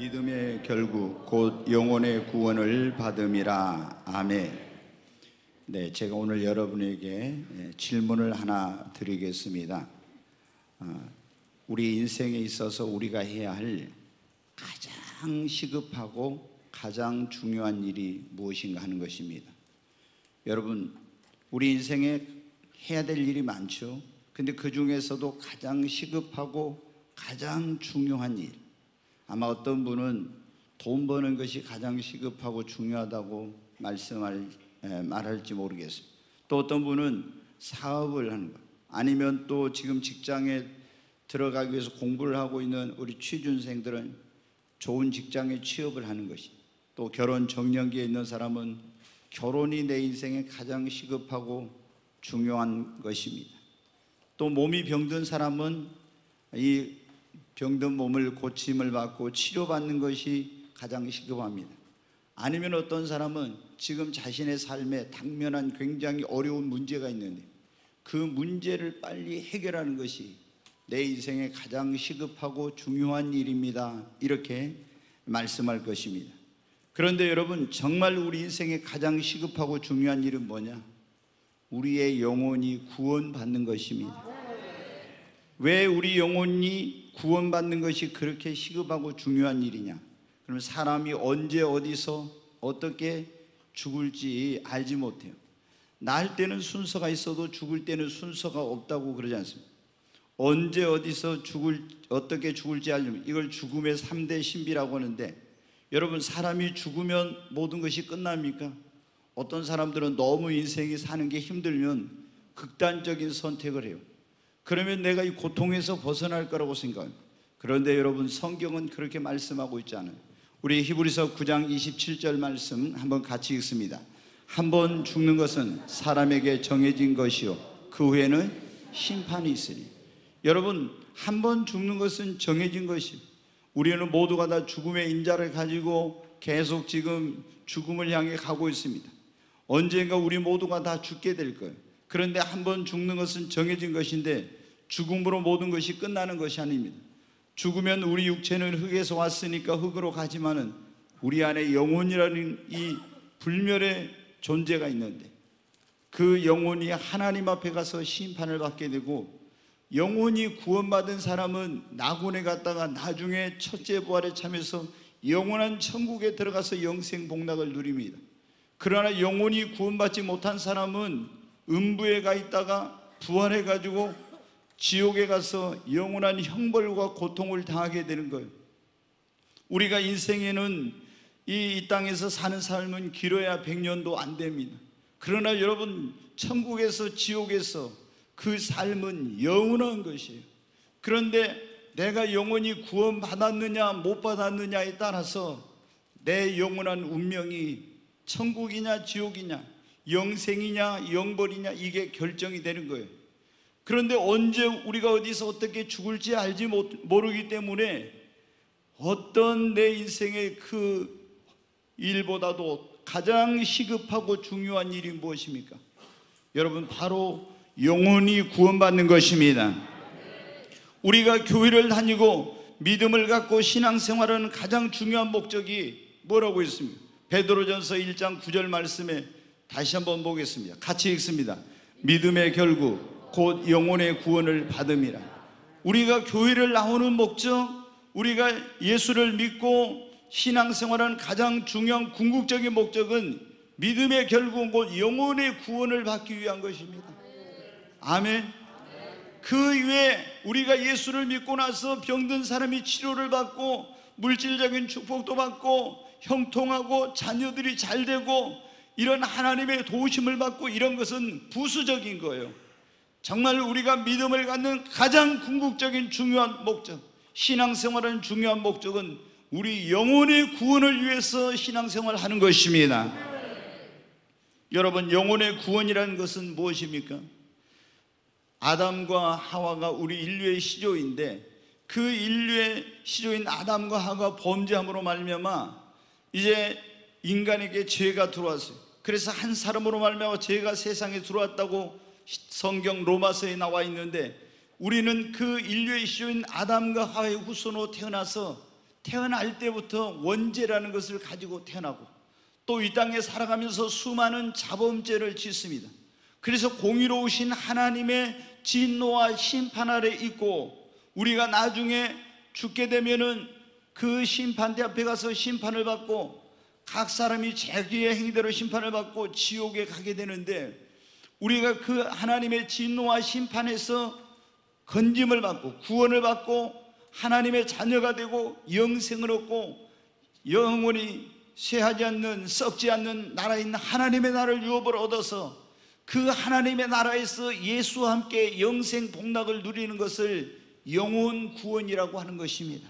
믿음의 결국 곧 영혼의 구원을 받음이라. 아멘. 네, 제가 오늘 여러분에게 질문을 하나 드리겠습니다. 우리 인생에 있어서 우리가 해야 할 가장 시급하고 가장 중요한 일이 무엇인가 하는 것입니다. 여러분, 우리 인생에 해야 될 일이 많죠. 근데 그 중에서도 가장 시급하고 가장 중요한 일, 아마 어떤 분은 돈 버는 것이 가장 시급하고 중요하다고 말할지 모르겠습니다. 또 어떤 분은 사업을 하는 것, 아니면 또 지금 직장에 들어가기 위해서 공부를 하고 있는 우리 취준생들은 좋은 직장에 취업을 하는 것이, 또 결혼 정년기에 있는 사람은 결혼이 내 인생에 가장 시급하고 중요한 것입니다. 또 몸이 병든 사람은 이 병든 몸을 고침을 받고 치료받는 것이 가장 시급합니다. 아니면 어떤 사람은 지금 자신의 삶에 당면한 굉장히 어려운 문제가 있는데 그 문제를 빨리 해결하는 것이 내 인생에 가장 시급하고 중요한 일입니다. 이렇게 말씀할 것입니다. 그런데 여러분, 정말 우리 인생에 가장 시급하고 중요한 일은 뭐냐? 우리의 영혼이 구원받는 것입니다. 왜 우리 영혼이 구원받는 것이 그렇게 시급하고 중요한 일이냐? 그러면 사람이 언제 어디서 어떻게 죽을지 알지 못해요. 날 때는 순서가 있어도 죽을 때는 순서가 없다고 그러지 않습니까? 언제 어디서 어떻게 죽을지 알려면 이걸 죽음의 3대 신비라고 하는데, 여러분, 사람이 죽으면 모든 것이 끝납니까? 어떤 사람들은 너무 인생이 사는 게 힘들면 극단적인 선택을 해요. 그러면 내가 이 고통에서 벗어날 거라고 생각합니다. 그런데 여러분, 성경은 그렇게 말씀하고 있지 않아요. 우리 히브리서 9장 27절 말씀 한번 같이 읽습니다. 한 번 죽는 것은 사람에게 정해진 것이요 그 후에는 심판이 있으니. 여러분, 한 번 죽는 것은 정해진 것이요, 우리는 모두가 다 죽음의 인자를 가지고 계속 지금 죽음을 향해 가고 있습니다. 언젠가 우리 모두가 다 죽게 될 거예요. 그런데 한 번 죽는 것은 정해진 것인데 죽음으로 모든 것이 끝나는 것이 아닙니다. 죽으면 우리 육체는 흙에서 왔으니까 흙으로 가지만은 우리 안에 영혼이라는 이 불멸의 존재가 있는데 그 영혼이 하나님 앞에 가서 심판을 받게 되고, 영혼이 구원받은 사람은 낙원에 갔다가 나중에 첫째 부활에 참여해서 영원한 천국에 들어가서 영생 복락을 누립니다. 그러나 영혼이 구원받지 못한 사람은 음부에 가 있다가 부활해 가지고 지옥에 가서 영원한 형벌과 고통을 당하게 되는 거예요. 우리가 인생에는 이 땅에서 사는 삶은 길어야 100년도 안 됩니다. 그러나 여러분, 천국에서 지옥에서 그 삶은 영원한 것이에요. 그런데 내가 영원히 구원받았느냐 못 받았느냐에 따라서 내 영원한 운명이 천국이냐 지옥이냐, 영생이냐 영벌이냐, 이게 결정이 되는 거예요. 그런데 언제 우리가 어디서 어떻게 죽을지 알지 모르기 때문에 어떤 내 인생의 그 일보다도 가장 시급하고 중요한 일이 무엇입니까? 여러분, 바로 영혼이 구원받는 것입니다. 우리가 교회를 다니고 믿음을 갖고 신앙생활하는 가장 중요한 목적이 뭐라고 있습니까? 베드로전서 1장 9절 말씀에 다시 한번 보겠습니다. 같이 읽습니다. 믿음의 결국 곧 영혼의 구원을 받음이라. 우리가 교회를 나오는 목적, 우리가 예수를 믿고 신앙생활하는 가장 중요한 궁극적인 목적은 믿음의 결국 곧 영혼의 구원을 받기 위한 것입니다. 아멘. 그 이외에 우리가 예수를 믿고 나서 병든 사람이 치료를 받고 물질적인 축복도 받고 형통하고 자녀들이 잘 되고 이런 하나님의 도우심을 받고 이런 것은 부수적인 거예요. 정말 우리가 믿음을 갖는 가장 궁극적인 중요한 목적, 신앙생활의 중요한 목적은 우리 영혼의 구원을 위해서 신앙생활을 하는 것입니다. 여러분, 영혼의 구원이라는 것은 무엇입니까? 아담과 하와가 우리 인류의 시조인데 그 인류의 시조인 아담과 하와가 범죄함으로 말미암아 이제 인간에게 죄가 들어왔어요. 그래서 한 사람으로 말미암아 죄가 세상에 들어왔다고 성경 로마서에 나와 있는데, 우리는 그 인류의 시조인 아담과 하와의 후손으로 태어나서 태어날 때부터 원죄라는 것을 가지고 태어나고 또 이 땅에 살아가면서 수많은 자범죄를 짓습니다. 그래서 공의로우신 하나님의 진노와 심판 아래 있고 우리가 나중에 죽게 되면은 그 심판대 앞에 가서 심판을 받고 각 사람이 자기의 행위대로 심판을 받고 지옥에 가게 되는데, 우리가 그 하나님의 진노와 심판에서 건짐을 받고 구원을 받고 하나님의 자녀가 되고 영생을 얻고 영원히 쇠하지 않는 썩지 않는 나라에 있는 하나님의 나라를 유업을 얻어서 그 하나님의 나라에서 예수와 함께 영생 복락을 누리는 것을 영혼 구원이라고 하는 것입니다.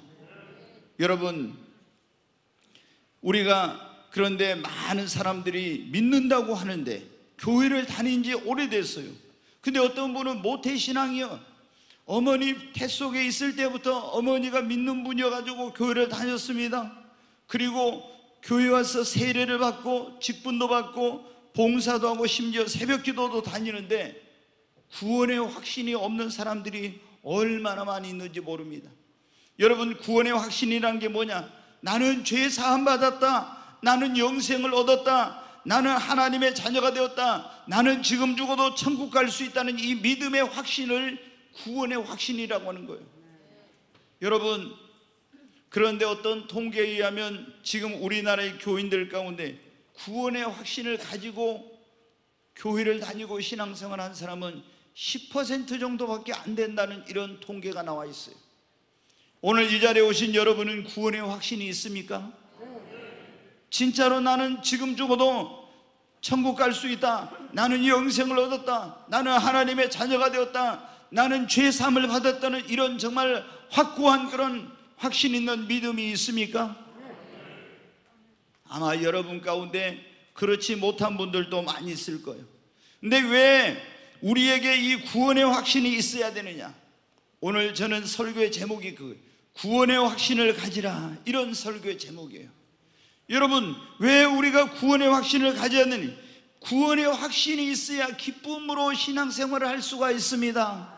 여러분, 우리가 그런데 많은 사람들이 믿는다고 하는데 교회를 다닌 지 오래됐어요. 근데 어떤 분은 모태신앙이요, 어머니 태 속에 있을 때부터 어머니가 믿는 분이어가지고 교회를 다녔습니다. 그리고 교회 와서 세례를 받고 직분도 받고 봉사도 하고 심지어 새벽기도도 다니는데 구원의 확신이 없는 사람들이 얼마나 많이 있는지 모릅니다. 여러분, 구원의 확신이란 게 뭐냐? 나는 죄 사함 받았다, 나는 영생을 얻었다, 나는 하나님의 자녀가 되었다, 나는 지금 죽어도 천국 갈 수 있다는 이 믿음의 확신을 구원의 확신이라고 하는 거예요. 여러분, 그런데 어떤 통계에 의하면 지금 우리나라의 교인들 가운데 구원의 확신을 가지고 교회를 다니고 신앙생활 한 사람은 10% 정도밖에 안 된다는 이런 통계가 나와 있어요. 오늘 이 자리에 오신 여러분은 구원의 확신이 있습니까? 진짜로 나는 지금 죽어도 천국 갈 수 있다, 나는 영생을 얻었다, 나는 하나님의 자녀가 되었다, 나는 죄 사함을 받았다는 이런 정말 확고한 그런 확신 있는 믿음이 있습니까? 아마 여러분 가운데 그렇지 못한 분들도 많이 있을 거예요. 근데 왜 우리에게 이 구원의 확신이 있어야 되느냐? 오늘 저는 설교의 제목이 그 구원의 확신을 가지라, 이런 설교의 제목이에요. 여러분, 왜 우리가 구원의 확신을 가져야 하느냐? 구원의 확신이 있어야 기쁨으로 신앙생활을 할 수가 있습니다.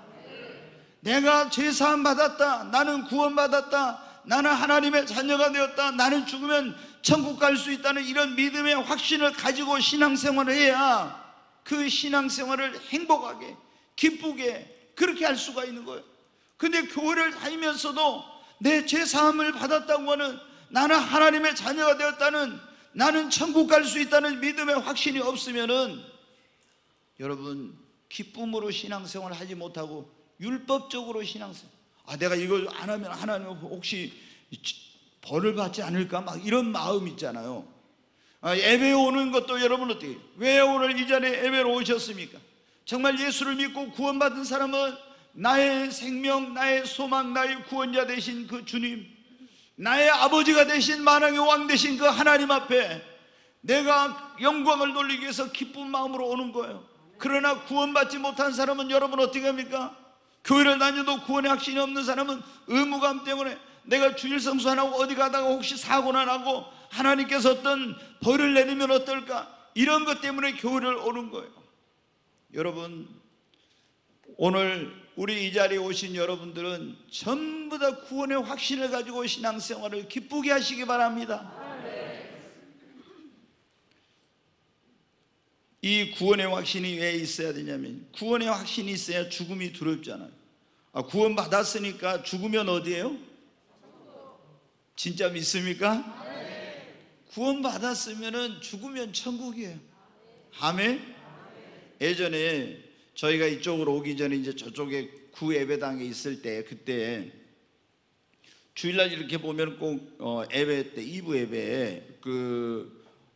내가 죄사함 받았다, 나는 구원받았다, 나는 하나님의 자녀가 되었다, 나는 죽으면 천국 갈 수 있다는 이런 믿음의 확신을 가지고 신앙생활을 해야 그 신앙생활을 행복하게 기쁘게 그렇게 할 수가 있는 거예요. 근데 교회를 다니면서도 내 죄사함을 받았다고 하는, 나는 하나님의 자녀가 되었다는, 나는 천국 갈 수 있다는 믿음의 확신이 없으면은 여러분, 기쁨으로 신앙생활을 하지 못하고 율법적으로 신앙생활, 내가 이걸 안 하면 하나님 혹시 벌을 받지 않을까, 막 이런 마음 있잖아요. 예배 오는 것도 여러분 어떻게, 왜 오늘 이 자리에 예배로 오셨습니까? 정말 예수를 믿고 구원받은 사람은 나의 생명, 나의 소망, 나의 구원자 되신 그 주님, 나의 아버지가 되신 만왕의 왕 되신 그 하나님 앞에 내가 영광을 돌리기 위해서 기쁜 마음으로 오는 거예요. 그러나 구원받지 못한 사람은 여러분 어떻게 합니까? 교회를 다녀도 구원의 확신이 없는 사람은 의무감 때문에 내가 주일 성수 안 하고 어디 가다가 혹시 사고나 나고 하나님께서 어떤 벌을 내리면 어떨까, 이런 것 때문에 교회를 오는 거예요. 여러분, 오늘 우리 이 자리에 오신 여러분들은 전부 다 구원의 확신을 가지고 신앙생활을 기쁘게 하시기 바랍니다. 이 구원의 확신이 왜 있어야 되냐면, 구원의 확신이 있어야 죽음이 두렵잖아요. 구원 받았으니까 죽으면 어디예요? 진짜 믿습니까? 구원 받았으면 죽으면 천국이에요. 아멘. 예전에 저희가 이쪽으로 오기 전에 이제 저쪽에 구 예배당에 있을 때, 그때 주일날 이렇게 보면 꼭 예배 때 2부 예배에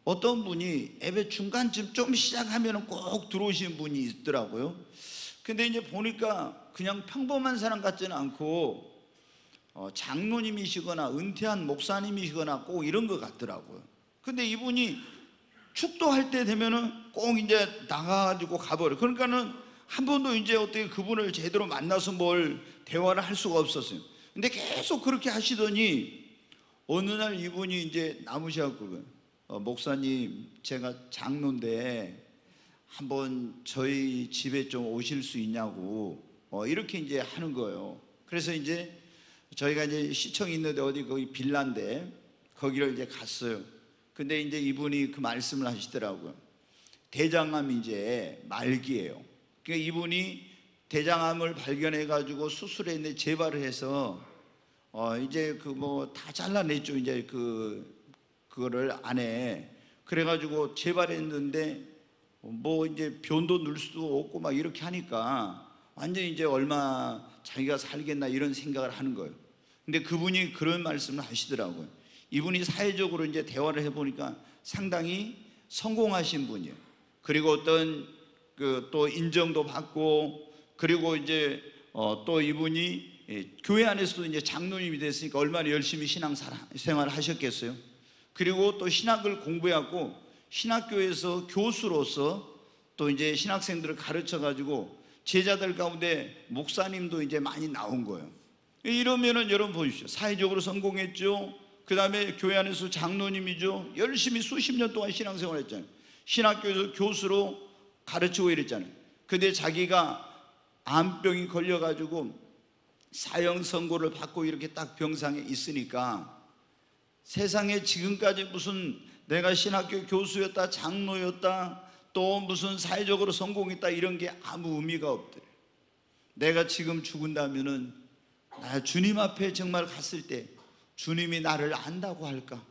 어떤 분이 예배 중간쯤 좀 시작하면 꼭 들어오시는 분이 있더라고요. 근데 이제 보니까 그냥 평범한 사람 같지는 않고 장로님이시거나 은퇴한 목사님이시거나 꼭 이런 것 같더라고요. 근데 이분이 축도할 때 되면은 꼭 이제 나가가지고 가버려. 그러니까는 한 번도 이제 어떻게 그분을 제대로 만나서 뭘 대화를 할 수가 없었어요. 근데 계속 그렇게 하시더니 어느 날 이분이 이제 남으셔갖고 목사님, 제가 장로인데 한번 저희 집에 좀 오실 수 있냐고 이렇게 이제 하는 거예요. 그래서 이제 저희가 이제 시청이 있는데 어디 거기 빌라인데 거기를 이제 갔어요. 근데 이제 이분이 그 말씀을 하시더라고요. 대장암이 이제 말기예요. 그러니까 이분이 대장암을 발견해 가지고 수술했는데 재발을 해서 이제 그 뭐 다 잘라냈죠. 이제 그거를 안에 그래가지고 재발했는데 뭐 이제 변도 넣을 수도 없고 막 이렇게 하니까 완전히 이제 얼마 자기가 살겠나 이런 생각을 하는 거예요. 근데 그분이 그런 말씀을 하시더라고요. 이분이 사회적으로 이제 대화를 해보니까 상당히 성공하신 분이에요. 그리고 어떤 또 인정도 받고, 그리고 이제 또 이분이 교회 안에서도 이제 장로님이 됐으니까 얼마나 열심히 신앙생활을 하셨겠어요. 그리고 또 신학을 공부해갖고 신학교에서 교수로서 또 이제 신학생들을 가르쳐 가지고 제자들 가운데 목사님도 이제 많이 나온 거예요. 이러면은 여러분 보십시오. 사회적으로 성공했죠. 그 다음에 교회 안에서 장로님이죠. 열심히 수십 년 동안 신앙생활 했잖아요. 신학교에서 교수로 가르치고 이랬잖아요. 근데 자기가 암병이 걸려가지고 사형 선고를 받고 이렇게 딱 병상에 있으니까 세상에 지금까지 무슨 내가 신학교 교수였다, 장로였다, 또 무슨 사회적으로 성공했다 이런 게 아무 의미가 없더래요. 내가 지금 죽은다면은 나 주님 앞에 정말 갔을 때 주님이 나를 안다고 할까?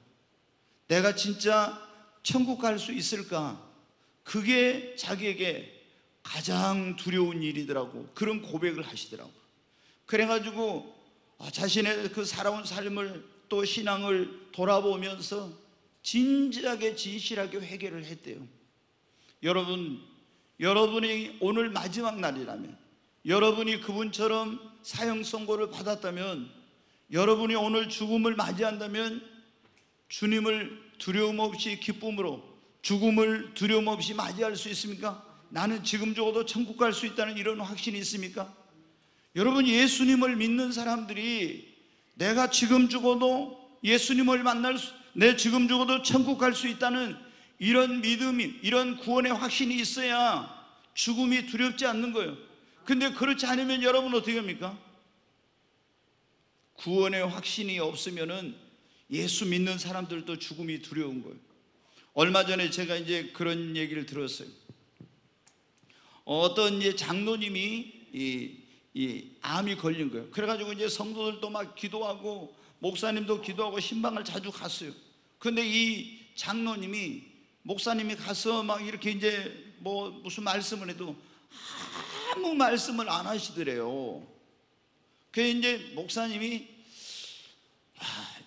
내가 진짜 천국 갈 수 있을까? 그게 자기에게 가장 두려운 일이더라고. 그런 고백을 하시더라고. 그래가지고 자신의 그 살아온 삶을 또 신앙을 돌아보면서 진지하게 진실하게 회개를 했대요. 여러분이 오늘 마지막 날이라면, 여러분이 그분처럼 사형 선고를 받았다면, 여러분이 오늘 죽음을 맞이한다면 주님을 두려움 없이 기쁨으로, 죽음을 두려움 없이 맞이할 수 있습니까? 나는 지금 죽어도 천국 갈 수 있다는 이런 확신이 있습니까? 여러분, 예수님을 믿는 사람들이 내가 지금 죽어도 예수님을 내 지금 죽어도 천국 갈 수 있다는 이런 믿음이, 이런 구원의 확신이 있어야 죽음이 두렵지 않는 거예요. 근데 그렇지 않으면 여러분 어떻게 합니까? 구원의 확신이 없으면은 예수 믿는 사람들도 죽음이 두려운 거예요. 얼마 전에 제가 이제 그런 얘기를 들었어요. 어떤 이제 장로님이 이 암이 걸린 거예요. 그래가지고 이제 성도들도 막 기도하고 목사님도 기도하고 신방을 자주 갔어요. 근데 이 장로님이 목사님이 가서 막 이렇게 이제 뭐 무슨 말씀을 해도 아무 말씀을 안 하시더래요. 그래서 이제 목사님이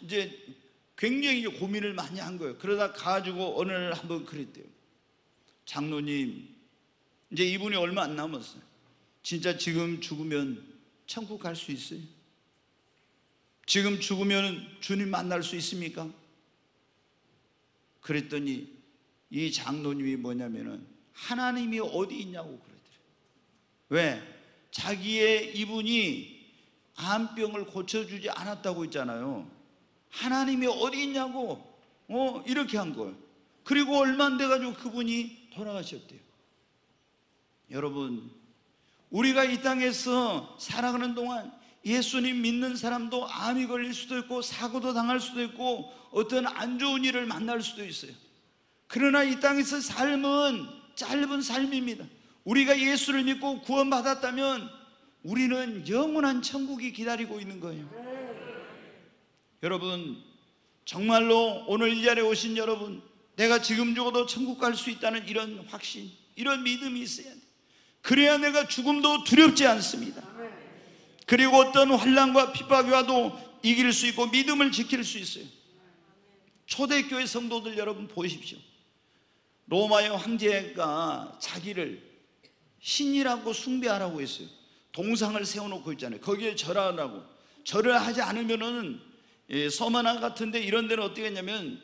이제 굉장히 고민을 많이 한 거예요. 그러다 가지고 어느 날 한번 그랬대요. 장로님, 이제 이분이 얼마 안 남았어요. 진짜 지금 죽으면 천국 갈 수 있어요? 지금 죽으면 주님 만날 수 있습니까? 그랬더니 이 장로님이 뭐냐면은 하나님이 어디 있냐고 그러더래요. 왜? 자기의 이분이 암병을 고쳐주지 않았다고 했잖아요. 하나님이 어디 있냐고 이렇게 한 거예요. 그리고 얼마 안 돼가지고 그분이 돌아가셨대요. 여러분, 우리가 이 땅에서 살아가는 동안 예수님 믿는 사람도 암이 걸릴 수도 있고 사고도 당할 수도 있고 어떤 안 좋은 일을 만날 수도 있어요. 그러나 이 땅에서 삶은 짧은 삶입니다. 우리가 예수를 믿고 구원받았다면 우리는 영원한 천국이 기다리고 있는 거예요. 여러분, 정말로 오늘 이 자리에 오신 여러분, 내가 지금 죽어도 천국 갈 수 있다는 이런 확신, 이런 믿음이 있어야 돼요. 그래야 내가 죽음도 두렵지 않습니다. 그리고 어떤 환난과 핍박이 와도 이길 수 있고 믿음을 지킬 수 있어요. 초대교회 성도들 여러분 보십시오. 로마의 황제가 자기를 신이라고 숭배하라고 했어요. 동상을 세워놓고 있잖아요. 거기에 절하라고. 절을 하지 않으면은 섬 하나 같은데 이런 데는 어떻게 했냐면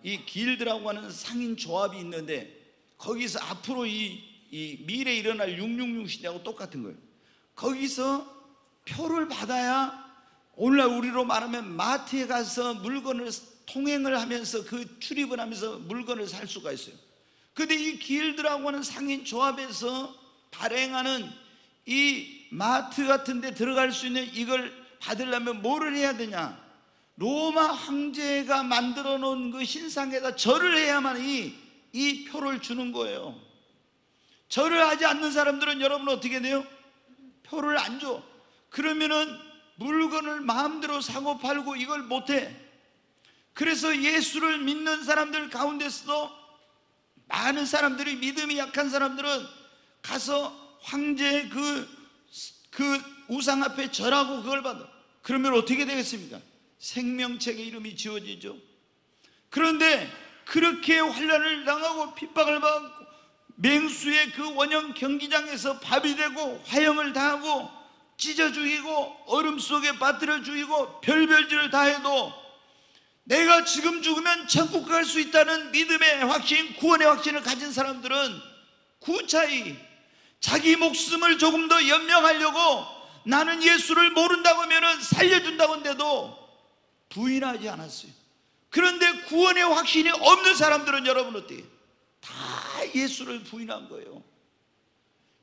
이 길드라고 하는 상인 조합이 있는데 거기서 앞으로 이 미래에 일어날 666 시대하고 똑같은 거예요. 거기서 표를 받아야 오늘날 우리로 말하면 마트에 가서 물건을 통행을 하면서 그 출입을 하면서 물건을 살 수가 있어요. 근데 이 길드라고 하는 상인 조합에서 발행하는 이 마트 같은 데 들어갈 수 있는 이걸 받으려면 뭐를 해야 되냐? 로마 황제가 만들어 놓은 그 신상에다 절을 해야만 이 표를 주는 거예요. 절을 하지 않는 사람들은 여러분 어떻게 돼요? 표를 안 줘. 그러면은 물건을 마음대로 사고 팔고 이걸 못해. 그래서 예수를 믿는 사람들 가운데서도 많은 사람들이, 믿음이 약한 사람들은 가서 황제의 그 우상 앞에 절하고 그걸 받아. 그러면 어떻게 되겠습니까? 생명책의 이름이 지워지죠. 그런데 그렇게 환난을 당하고 핍박을 받고 맹수의 그 원형 경기장에서 밥이 되고 화형을 당하고 찢어 죽이고 얼음 속에 빠뜨려 죽이고 별별짓을 다 해도 내가 지금 죽으면 천국 갈 수 있다는 믿음의 확신, 구원의 확신을 가진 사람들은 구차히 자기 목숨을 조금 더 연명하려고 나는 예수를 모른다고 하면 살려준다고 한데도 부인하지 않았어요. 그런데 구원의 확신이 없는 사람들은 여러분 어때요? 다 예수를 부인한 거예요.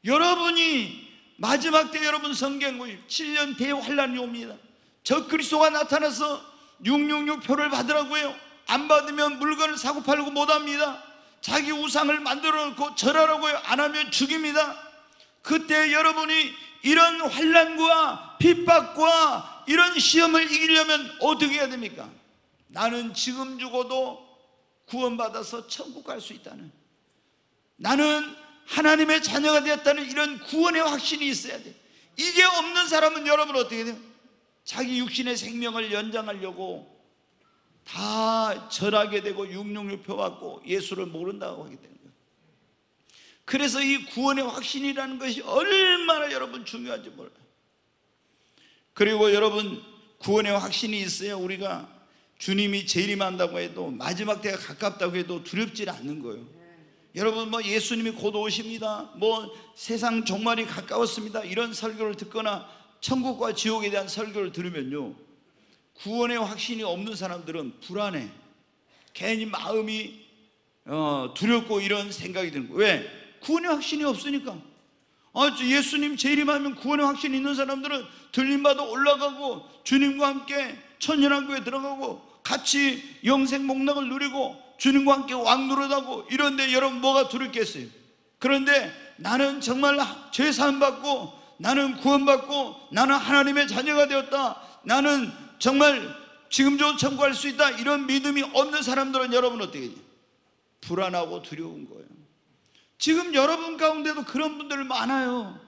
여러분이 마지막 때 여러분 성경 7년 대환란이 옵니다. 저 그리스도가 나타나서 666표를 받으라고요. 안 받으면 물건을 사고 팔고 못합니다. 자기 우상을 만들어 놓고 절하라고요. 안 하면 죽입니다. 그때 여러분이 이런 환난과 핍박과 이런 시험을 이기려면 어떻게 해야 됩니까? 나는 지금 죽어도 구원받아서 천국 갈 수 있다는, 나는 하나님의 자녀가 되었다는 이런 구원의 확신이 있어야 돼. 이게 없는 사람은 여러분 어떻게 돼요? 자기 육신의 생명을 연장하려고 다 절하게 되고 666표 받고 예수를 모른다고 하게 되는 거예요. 그래서 이 구원의 확신이라는 것이 얼마나 여러분 중요한지 몰라요. 그리고 여러분, 구원의 확신이 있어야 우리가 주님이 재림한다고 해도, 마지막 때가 가깝다고 해도 두렵지 않는 거예요. 여러분, 뭐 예수님이 곧 오십니다, 뭐 세상 종말이 가까웠습니다, 이런 설교를 듣거나 천국과 지옥에 대한 설교를 들으면요, 구원의 확신이 없는 사람들은 불안해. 괜히 마음이 두렵고 이런 생각이 드는 거예요. 왜? 구원의 확신이 없으니까. 예수님 재림하면 구원의 확신이 있는 사람들은 들림받아 올라가고 주님과 함께 천년왕국에 들어가고 같이 영생 복락을 누리고 주님과 함께 왕노릇하고 이런데 여러분 뭐가 두렵겠어요? 그런데 나는 정말 죄 사함 받고 나는 구원받고 나는 하나님의 자녀가 되었다, 나는 정말 지금 좀 천국 갈 수 있다, 이런 믿음이 없는 사람들은 여러분 어떻게 해요? 불안하고 두려운 거예요. 지금 여러분 가운데도 그런 분들 많아요.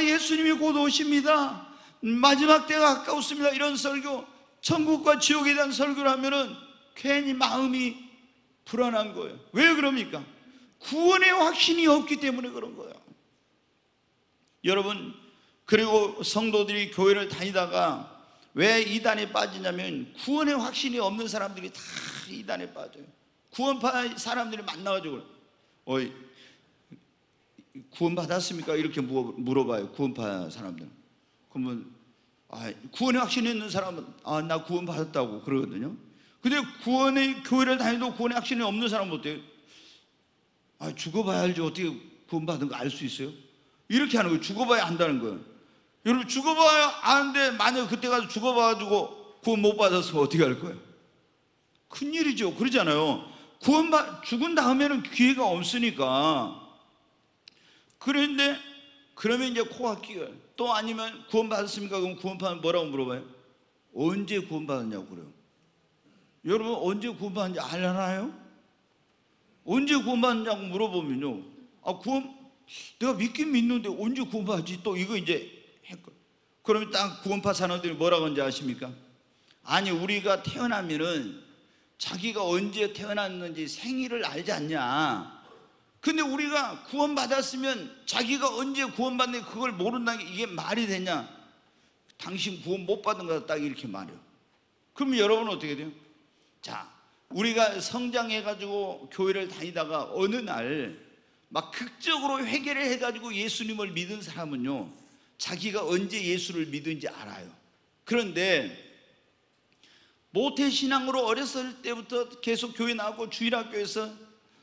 예수님이 곧 오십니다, 마지막 때가 가까웠습니다, 이런 설교, 천국과 지옥에 대한 설교를 하면은 괜히 마음이 불안한 거예요. 왜 그럽니까? 구원의 확신이 없기 때문에 그런 거예요. 여러분, 그리고 성도들이 교회를 다니다가 왜 이단에 빠지냐면 구원의 확신이 없는 사람들이 다 이단에 빠져요. 구원파 사람들이 만나가지고 구원 받았습니까? 이렇게 물어봐요. 구원파 사람들은. 그러면 구원의 확신이 있는 사람은 나 구원 받았다고 그러거든요. 근데 구원의 교회를 다니도 구원의 확신이 없는 사람은 어때요? 죽어봐야 알지, 어떻게 구원 받은 거 알 수 있어요? 이렇게 하는 거예요. 죽어봐야 안다는 거예요. 여러분, 죽어봐야 아는데 만약 그때 가서 죽어봐가지고 구원 못 받았으면 어떻게 할 거예요? 큰일이죠. 그러잖아요. 죽은 다음에는 기회가 없으니까. 그런데 그러면 이제 코가 끼어요. 또 아니면 구원 받았습니까? 그럼 구원파는 뭐라고 물어봐요? 언제 구원 받았냐고 그래요. 여러분, 언제 구원 받았는지 알아요? 언제 구원 받았냐고 물어보면요, 내가 믿긴 믿는데 언제 구원 받았지? 또 이거 이제 했거든요. 그러면 딱 구원파 사람들이 뭐라고 하는지 아십니까? 우리가 태어나면은 자기가 언제 태어났는지 생일을 알지 않냐. 근데 우리가 구원 받았으면 자기가 언제 구원 받는지 그걸 모른다는 게 이게 말이 되냐? 당신 구원 못 받은 거다, 딱 이렇게 말해요. 그러면 여러분은 어떻게 돼요? 자, 우리가 성장해가지고 교회를 다니다가 어느 날 막 극적으로 회개를 해가지고 예수님을 믿은 사람은요, 자기가 언제 예수를 믿은지 알아요. 그런데 모태신앙으로 어렸을 때부터 계속 교회 나오고 주일학교에서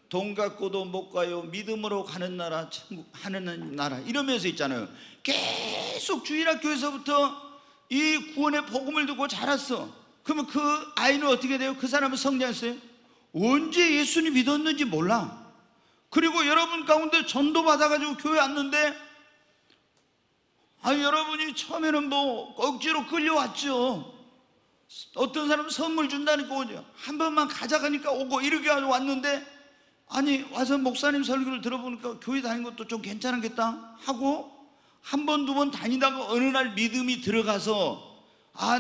돈 갖고도 못 가요, 믿음으로 가는 나라, 천국 하는 나라 이러면서 있잖아요. 계속 주일학교에서부터 이 구원의 복음을 듣고 자랐어. 그러면 그 아이는 어떻게 돼요? 그 사람은 성장했어요? 언제 예수님 믿었는지 몰라. 그리고 여러분 가운데 전도 받아가지고 교회 왔는데, 여러분이 처음에는 뭐 억지로 끌려왔죠. 어떤 사람은 선물 준다니까 오죠. 한 번만 가져가니까 오고, 이렇게 왔는데, 와서 목사님 설교를 들어보니까 교회 다니는 것도 좀 괜찮겠다 하고 한 번, 두 번 다니다가 어느 날 믿음이 들어가서,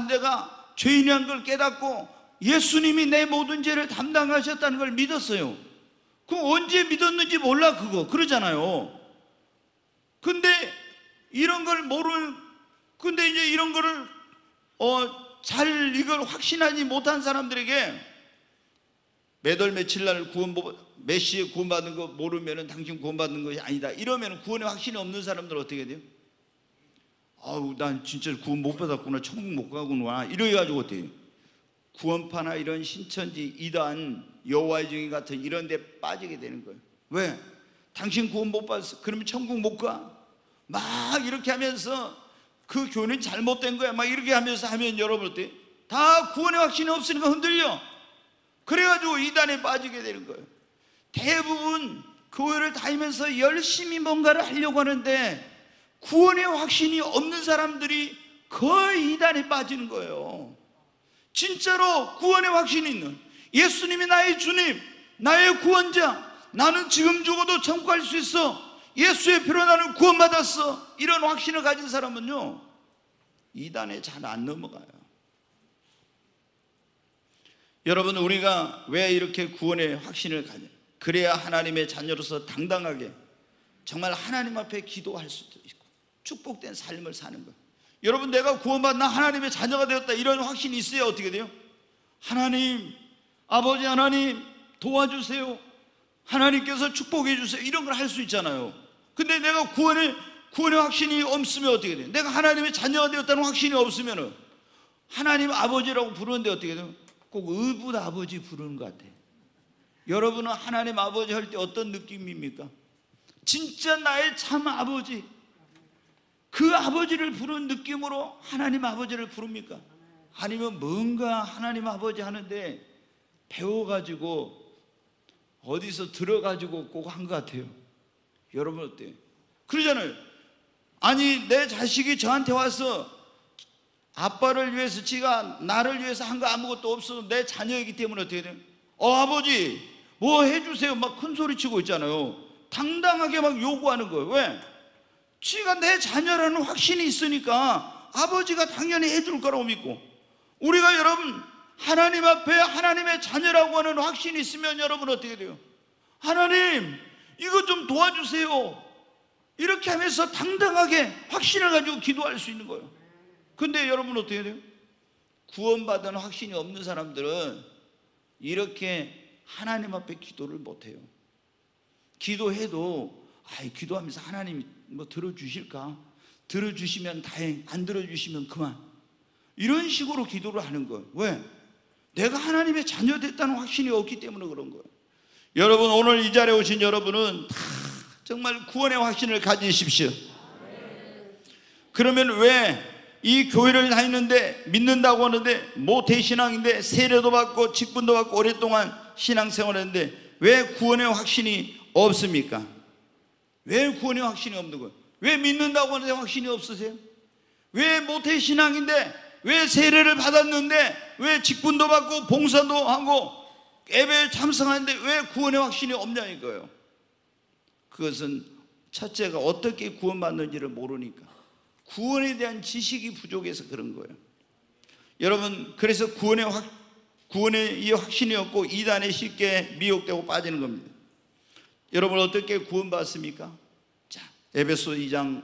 내가 죄인이란 걸 깨닫고 예수님이 내 모든 죄를 담당하셨다는 걸 믿었어요. 그럼 언제 믿었는지 몰라, 그러잖아요. 근데 이런 걸 근데 이제 이런 거를 잘 이걸 확신하지 못한 사람들에게 매달 며칠 날 몇 시에 구원받는 거 모르면은 당신 구원받는 것이 아니다, 이러면 구원에 확신이 없는 사람들은 어떻게 돼요? 난 진짜 구원 못 받았구나, 천국 못 가구나, 이래가지고 어떻게 해요? 구원파나 이런 신천지, 이단, 여호와의 증인 같은 이런 데 빠지게 되는 거예요. 왜? 당신 구원 못 받았어, 그러면 천국 못 가? 막 이렇게 하면서 그 교회는 잘못된 거야, 막 이렇게 하면서 하면 여러분 어때요? 다 구원의 확신이 없으니까 흔들려. 그래가지고 이단에 빠지게 되는 거예요. 대부분 교회를 다니면서 열심히 뭔가를 하려고 하는데 구원의 확신이 없는 사람들이 거의 이단에 빠지는 거예요. 진짜로 구원의 확신이 있는, 예수님이 나의 주님, 나의 구원자, 나는 지금 죽어도 천국 갈 수 있어, 예수의 피로 나는 구원받았어, 이런 확신을 가진 사람은요 이단에 잘 안 넘어가요. 여러분, 우리가 왜 이렇게 구원의 확신을 가냐? 그래야 하나님의 자녀로서 당당하게 정말 하나님 앞에 기도할 수도 있고 축복된 삶을 사는 거예요. 여러분, 내가 구원받나 하나님의 자녀가 되었다, 이런 확신이 있어야 어떻게 돼요? 하나님, 아버지 하나님 도와주세요, 하나님께서 축복해 주세요, 이런 걸 할 수 있잖아요. 근데 내가 구원의 확신이 없으면 어떻게 돼요? 내가 하나님의 자녀가 되었다는 확신이 없으면 하나님 아버지라고 부르는데 어떻게 돼요? 꼭 의붓 아버지 부르는 것 같아요. 여러분은 하나님 아버지 할 때 어떤 느낌입니까? 진짜 나의 참 아버지, 그 아버지를 부르는 느낌으로 하나님 아버지를 부릅니까? 아니면 뭔가 하나님 아버지 하는데 배워가지고 어디서 들어가지고 꼭 한 것 같아요. 여러분 어때요? 그러잖아요. 내 자식이 저한테 와서 아빠를 위해서, 지가 나를 위해서 한 거 아무것도 없어도 내 자녀이기 때문에 어떻게 돼요? 아버지 뭐 해주세요, 막 큰 소리 치고 있잖아요. 당당하게 막 요구하는 거예요. 왜? 지가 내 자녀라는 확신이 있으니까 아버지가 당연히 해줄 거라고 믿고. 우리가 여러분 하나님 앞에 하나님의 자녀라고 하는 확신이 있으면 여러분 어떻게 돼요? 하나님 이거 좀 도와주세요, 이렇게 하면서 당당하게 확신을 가지고 기도할 수 있는 거예요. 근데 여러분 어떻게 돼요? 구원받은 확신이 없는 사람들은 이렇게 하나님 앞에 기도를 못해요. 기도해도 기도하면서 하나님이 뭐 들어주실까? 들어주시면 다행, 안 들어주시면 그만, 이런 식으로 기도를 하는 거예요. 왜? 내가 하나님의 자녀 됐다는 확신이 없기 때문에 그런 거예요. 여러분, 오늘 이 자리에 오신 여러분은 다 정말 구원의 확신을 가지십시오. 그러면 왜 이 교회를 다니는데, 믿는다고 하는데 모태신앙인데 세례도 받고 직분도 받고 오랫동안 신앙생활을 했는데 왜 구원의 확신이 없습니까? 왜 구원의 확신이 없는 거예요? 왜 믿는다고 하는데 확신이 없으세요? 왜 모태신앙인데, 왜 세례를 받았는데, 왜 직분도 받고 봉사도 하고 예배에 참석하는데 왜 구원의 확신이 없냐 이거예요. 그것은 첫째가 어떻게 구원받는지를 모르니까, 구원에 대한 지식이 부족해서 그런 거예요. 여러분, 그래서 구원의 이 확신이 없고 이단에 쉽게 미혹되고 빠지는 겁니다. 여러분 어떻게 구원받습니까? 자, 에베소 2장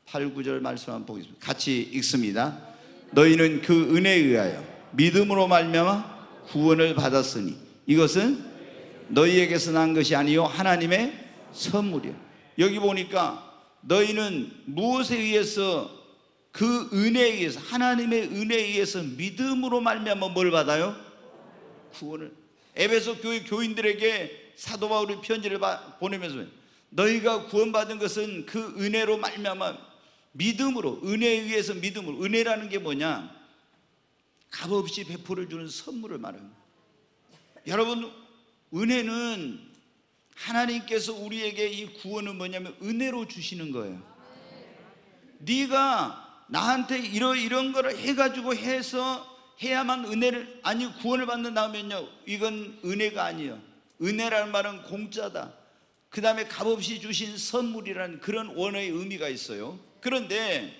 8, 9절 말씀 한번 보겠습니다. 같이 읽습니다. 너희는 그 은혜에 의하여 믿음으로 말미암아 구원을 받았으니 이것은 너희에게서 난 것이 아니요 하나님의 선물이요. 여기 보니까 너희는 무엇에 의해서, 그 은혜에 의해서, 하나님의 은혜에 의해서 믿음으로 말미암아 뭘 받아요? 구원을. 에베소 교회 교인들에게 사도 바울이 편지를 보내면서 너희가 구원받은 것은 그 은혜로 말미암아 믿음으로, 은혜에 의해서 믿음으로. 은혜라는 게 뭐냐? 값없이 베풀어 주는 선물을 말합니다. 여러분, 은혜는 하나님께서 우리에게 이 구원은 뭐냐면 은혜로 주시는 거예요. 네가 나한테 이런 거를 해가지고 해서 해야만 은혜를, 아니 구원을 받는다면요, 이건 은혜가 아니에요. 은혜라는 말은 공짜다. 그 다음에 값없이 주신 선물이라는 그런 원어의 의미가 있어요. 그런데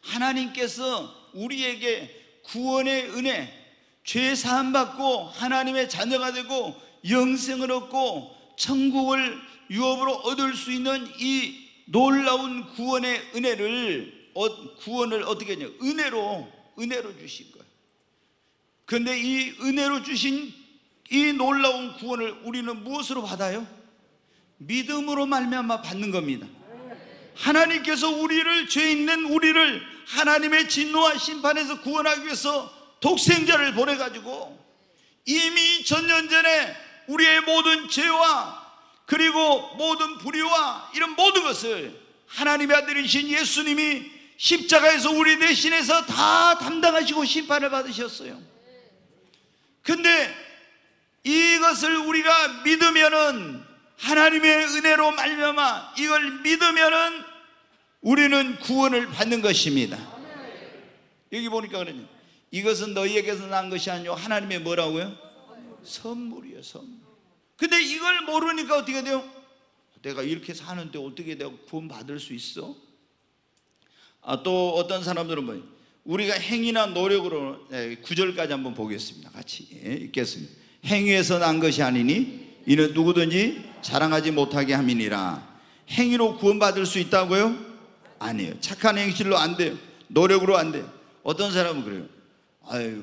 하나님께서 우리에게 구원의 은혜, 죄 사함 받고 하나님의 자녀가 되고 영생을 얻고 천국을 유업으로 얻을 수 있는 이 놀라운 구원의 은혜를, 구원을 어떻게 했냐? 은혜로 주신 거예요. 그런데 이 은혜로 주신 이 놀라운 구원을 우리는 무엇으로 받아요? 믿음으로 말미암아 받는 겁니다. 하나님께서 우리를, 죄 있는 우리를 하나님의 진노와 심판에서 구원하기 위해서 독생자를 보내가지고 이미 전년전에 우리의 모든 죄와 그리고 모든 불의와 이런 모든 것을 하나님의 아들이신 예수님이 십자가에서 우리 대신해서 다 담당하시고 심판을 받으셨어요. 근데 이것을 우리가 믿으면은, 하나님의 은혜로 말미암아 이걸 믿으면은 우리는 구원을 받는 것입니다. 여기 보니까 그러냐, 이것은 너희에게서 난 것이 아니요 하나님의 뭐라고요? 선물이에요, 선물. 근데 이걸 모르니까 어떻게 돼요? 내가 이렇게 사는데 어떻게 내가 구원 받을 수 있어? 또 어떤 사람들은 뭐, 우리가 행위나 노력으로, 9절까지 한번 보겠습니다. 같이 읽겠습니다. 행위에서 난 것이 아니니 이는 누구든지 자랑하지 못하게 함이니라. 행위로 구원받을 수 있다고요? 아니에요. 착한 행실로 안 돼요. 노력으로 안 돼요. 어떤 사람은 그래요. 아유,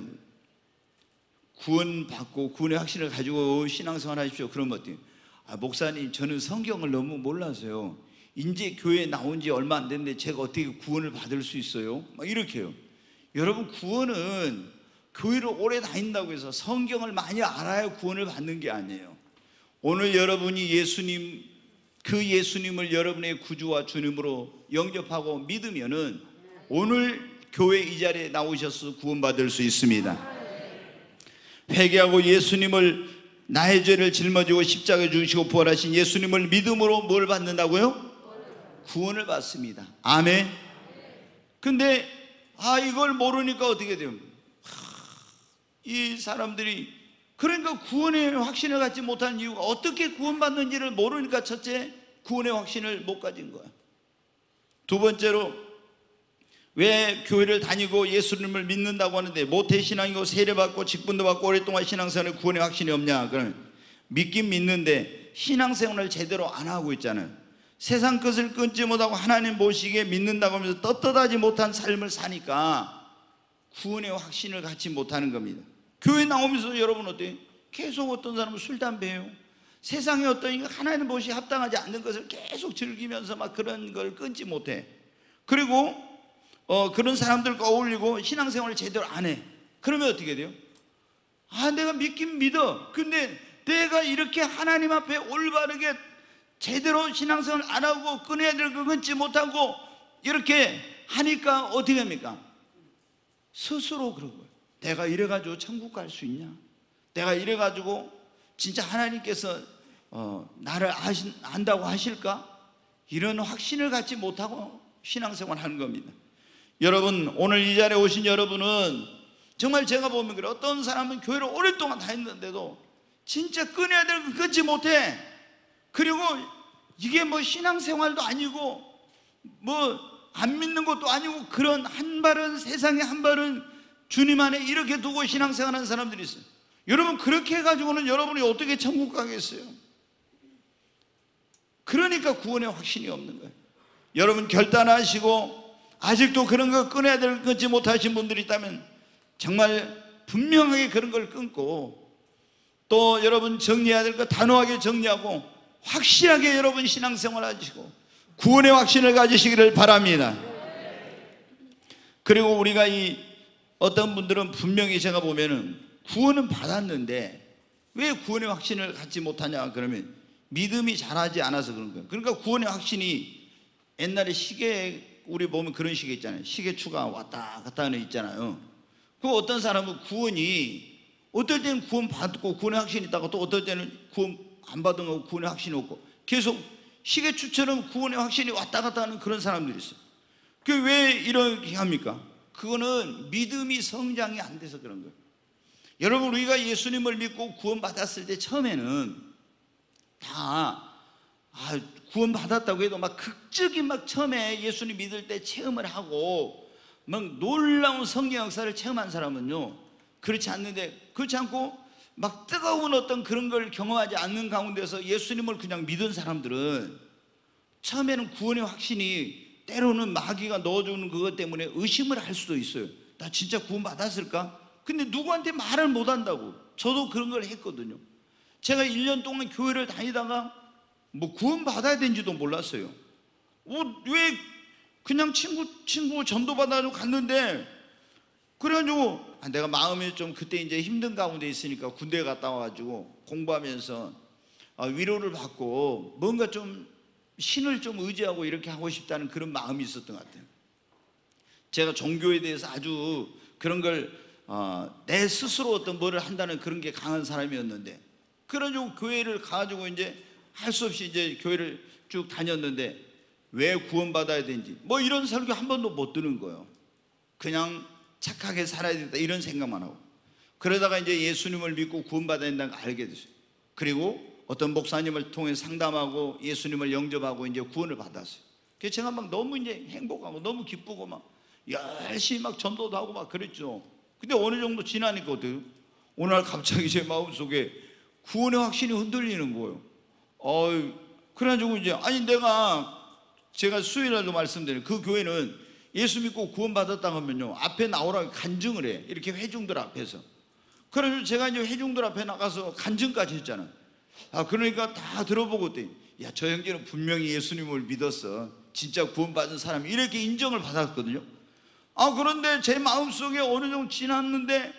구원받고 구원의 확신을 가지고 신앙생활 하십시오. 그러면 어때요? 목사님, 저는 성경을 너무 몰라서요, 이제 교회에 나온 지 얼마 안 됐는데 제가 어떻게 구원을 받을 수 있어요? 막 이렇게 해요. 여러분, 구원은 교회를 오래 다닌다고 해서 성경을 많이 알아야 구원을 받는 게 아니에요. 오늘 여러분이 예수님, 그 예수님을 여러분의 구주와 주님으로 영접하고 믿으면은 오늘 교회 이 자리에 나오셔서 구원받을 수 있습니다. 회개하고 예수님을, 나의 죄를 짊어지고 십자가에 죽으시고 부활하신 예수님을 믿음으로 뭘 받는다고요? 구원을 받습니다. 아멘. 근데 이걸 모르니까 어떻게 돼요? 이 사람들이, 그러니까 구원의 확신을 갖지 못하는 이유가, 어떻게 구원받는지를 모르니까 첫째, 구원의 확신을 못 가진 거야. 두 번째로, 왜 교회를 다니고 예수님을 믿는다고 하는데 모태신앙이고 세례받고 직분도 받고 오랫동안 신앙생활에 구원의 확신이 없냐? 그러면 믿긴 믿는데 신앙생활을 제대로 안 하고 있잖아요. 세상 것을 끊지 못하고 하나님 보시기에 믿는다고 하면서 떳떳하지 못한 삶을 사니까 구원의 확신을 갖지 못하는 겁니다. 교회 나오면서 여러분 어때요? 계속 어떤 사람은 술, 담배예요. 세상에 어떤 하나님 보시기에 합당하지 않는 것을 계속 즐기면서 막 그런 걸 끊지 못해. 그리고 그런 사람들과 어울리고 신앙생활을 제대로 안 해. 그러면 어떻게 돼요? 내가 믿긴 믿어. 근데 내가 이렇게 하나님 앞에 올바르게 제대로 신앙생활을 안 하고 끊어야 될 걸 끊지 못하고 이렇게 하니까 어떻게 합니까? 스스로 그런 거예요. 내가 이래가지고 천국 갈 수 있냐? 내가 이래가지고 진짜 하나님께서 나를 안다고 하실까? 이런 확신을 갖지 못하고 신앙생활을 하는 겁니다. 여러분, 오늘 이 자리에 오신 여러분은 정말 제가 보면 그래요. 어떤 사람은 교회를 오랫동안 다녔는데도 진짜 끊어야 될 걸 끊지 못해. 그리고 이게 뭐 신앙생활도 아니고 뭐 안 믿는 것도 아니고 그런 한 발은 세상에 한 발은 주님 안에 이렇게 두고 신앙생활하는 사람들이 있어요. 여러분, 그렇게 해가지고는 여러분이 어떻게 천국 가겠어요? 그러니까 구원의 확신이 없는 거예요. 여러분, 결단하시고 아직도 그런 거 끊어야 될 걸 끊지 못하신 분들이 있다면 정말 분명하게 그런 걸 끊고, 또 여러분 정리해야 될 거 단호하게 정리하고 확실하게 여러분 신앙생활 하시고 구원의 확신을 가지시기를 바랍니다. 그리고 우리가 어떤 분들은 분명히 제가 보면은 구원은 받았는데 왜 구원의 확신을 갖지 못하냐? 그러면 믿음이 자라지 않아서 그런 거예요. 그러니까 구원의 확신이 옛날에 시계 우리 보면 그런 시계 있잖아요. 시계추가 왔다 갔다 하는 있잖아요. 그 어떤 사람은 구원이 어떨 때는 구원 받고 구원의 확신이 있다고, 또 어떨 때는 구원 안 받은 거고 구원의 확신이 없고, 계속 시계추처럼 구원의 확신이 왔다 갔다 하는 그런 사람들이 있어요. 그게 왜 이렇게 합니까? 그거는 믿음이 성장이 안 돼서 그런 거예요. 여러분, 우리가 예수님을 믿고 구원 받았을 때 처음에는 다 구원 받았다고 해도 막 극적인 막 처음에 예수님 믿을 때 체험을 하고 막 놀라운 성령 역사를 체험한 사람은요, 그렇지 않는데, 그렇지 않고 막 뜨거운 어떤 그런 걸 경험하지 않는 가운데서 예수님을 그냥 믿은 사람들은 처음에는 구원의 확신이, 때로는 마귀가 넣어주는 그것 때문에 의심을 할 수도 있어요. 나 진짜 구원 받았을까? 근데 누구한테 말을 못 한다고. 저도 그런 걸 했거든요. 제가 1년 동안 교회를 다니다가 뭐 구원 받아야 되는지도 몰랐어요. 왜 그냥 친구 전도 받아가지고 갔는데, 그래가지고 내가 마음이 좀 그때 이제 힘든 가운데 있으니까 군대 갔다 와가지고 공부하면서 위로를 받고 뭔가 좀 신을 좀 의지하고 이렇게 하고 싶다는 그런 마음이 있었던 것 같아요. 제가 종교에 대해서 아주 그런 걸 내 스스로 어떤 뭐를 한다는 그런 게 강한 사람이었는데, 그래가지고 교회를 가가지고 이제 할 수 없이 이제 교회를 쭉 다녔는데, 왜 구원받아야 되는지 뭐 이런 설교 한 번도 못 듣는 거예요. 그냥 착하게 살아야 된다 이런 생각만 하고, 그러다가 이제 예수님을 믿고 구원받아야 된다는 걸 알게 됐어요. 그리고 어떤 목사님을 통해 상담하고 예수님을 영접하고 이제 구원을 받았어요. 그래서 제가 막 너무 이제 행복하고 너무 기쁘고 막 열심히 막 전도도 하고 막 그랬죠. 근데 어느 정도 지나니까 어때요? 어느 날 갑자기 제 마음속에 구원의 확신이 흔들리는 거예요. 그래가지고 이제 제가 수요일날도 말씀드린 그 교회는 예수 믿고 구원받았다 하면요, 앞에 나오라고 간증을 해. 이렇게 회중들 앞에서. 그래서 제가 이제 회중들 앞에 나가서 간증까지 했잖아요. 그러니까 다 들어보고 때, 야, 저 형제는 분명히 예수님을 믿었어. 진짜 구원받은 사람이, 이렇게 인정을 받았거든요. 그런데 제 마음속에 어느 정도 지났는데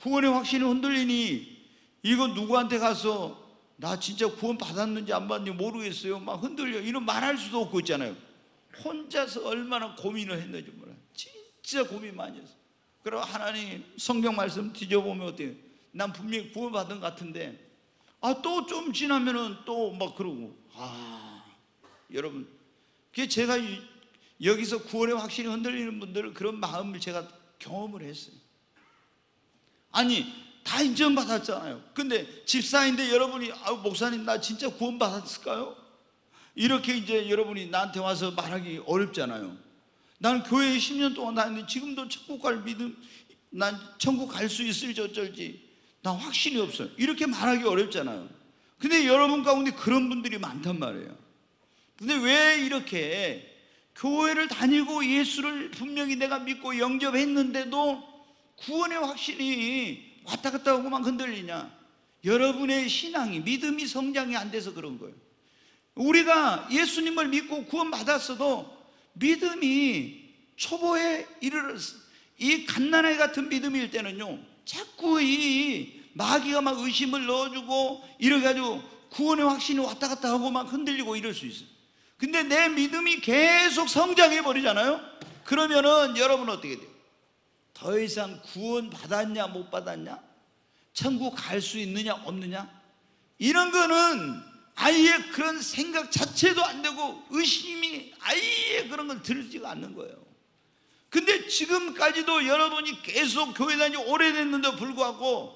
구원의 확신이 흔들리니, 이거 누구한테 가서 나 진짜 구원 받았는지 안 받았는지 모르겠어요, 막 흔들려, 이런 말할 수도 없고 있잖아요. 혼자서 얼마나 고민을 했는지 몰라요. 진짜 고민 많이 했어요. 그리고 하나님 성경 말씀 뒤져보면 어때요? 난 분명히 구원받은 것 같은데 또 좀 지나면은 또 막 그러고. 여러분, 제가 여기서 구원의 확신이 흔들리는 분들은 그런 마음을 제가 경험을 했어요. 다 인정받았잖아요. 근데 집사인데 여러분이 목사님 나 진짜 구원받았을까요? 이렇게 이제 여러분이 나한테 와서 말하기 어렵잖아요. 나는 교회에 10년 동안 다녔는데 지금도 천국 갈 믿음, 난 천국 갈 수 있을지 어쩔지 난 확신이 없어요. 이렇게 말하기 어렵잖아요. 근데 여러분 가운데 그런 분들이 많단 말이에요. 근데 왜 이렇게 교회를 다니고 예수를 분명히 내가 믿고 영접했는데도 구원의 확신이 왔다 갔다 하고 막 흔들리냐? 여러분의 신앙이, 믿음이 성장이 안 돼서 그런 거예요. 우리가 예수님을 믿고 구원받았어도 믿음이 초보에 이르렀어. 이 갓난아이 같은 믿음일 때는요, 자꾸 이 마귀가 막 의심을 넣어주고 이래가지고 구원의 확신이 왔다 갔다 하고 막 흔들리고 이럴 수 있어요. 근데 내 믿음이 계속 성장해 버리잖아요. 그러면은 여러분 어떻게 돼요? 더 이상 구원 받았냐 못 받았냐, 천국 갈 수 있느냐 없느냐, 이런 거는 아예 그런 생각 자체도 안 되고 의심이 아예 그런 걸 들지가 않는 거예요. 근데 지금까지도 여러분이 계속 교회 다니고 오래됐는데 불구하고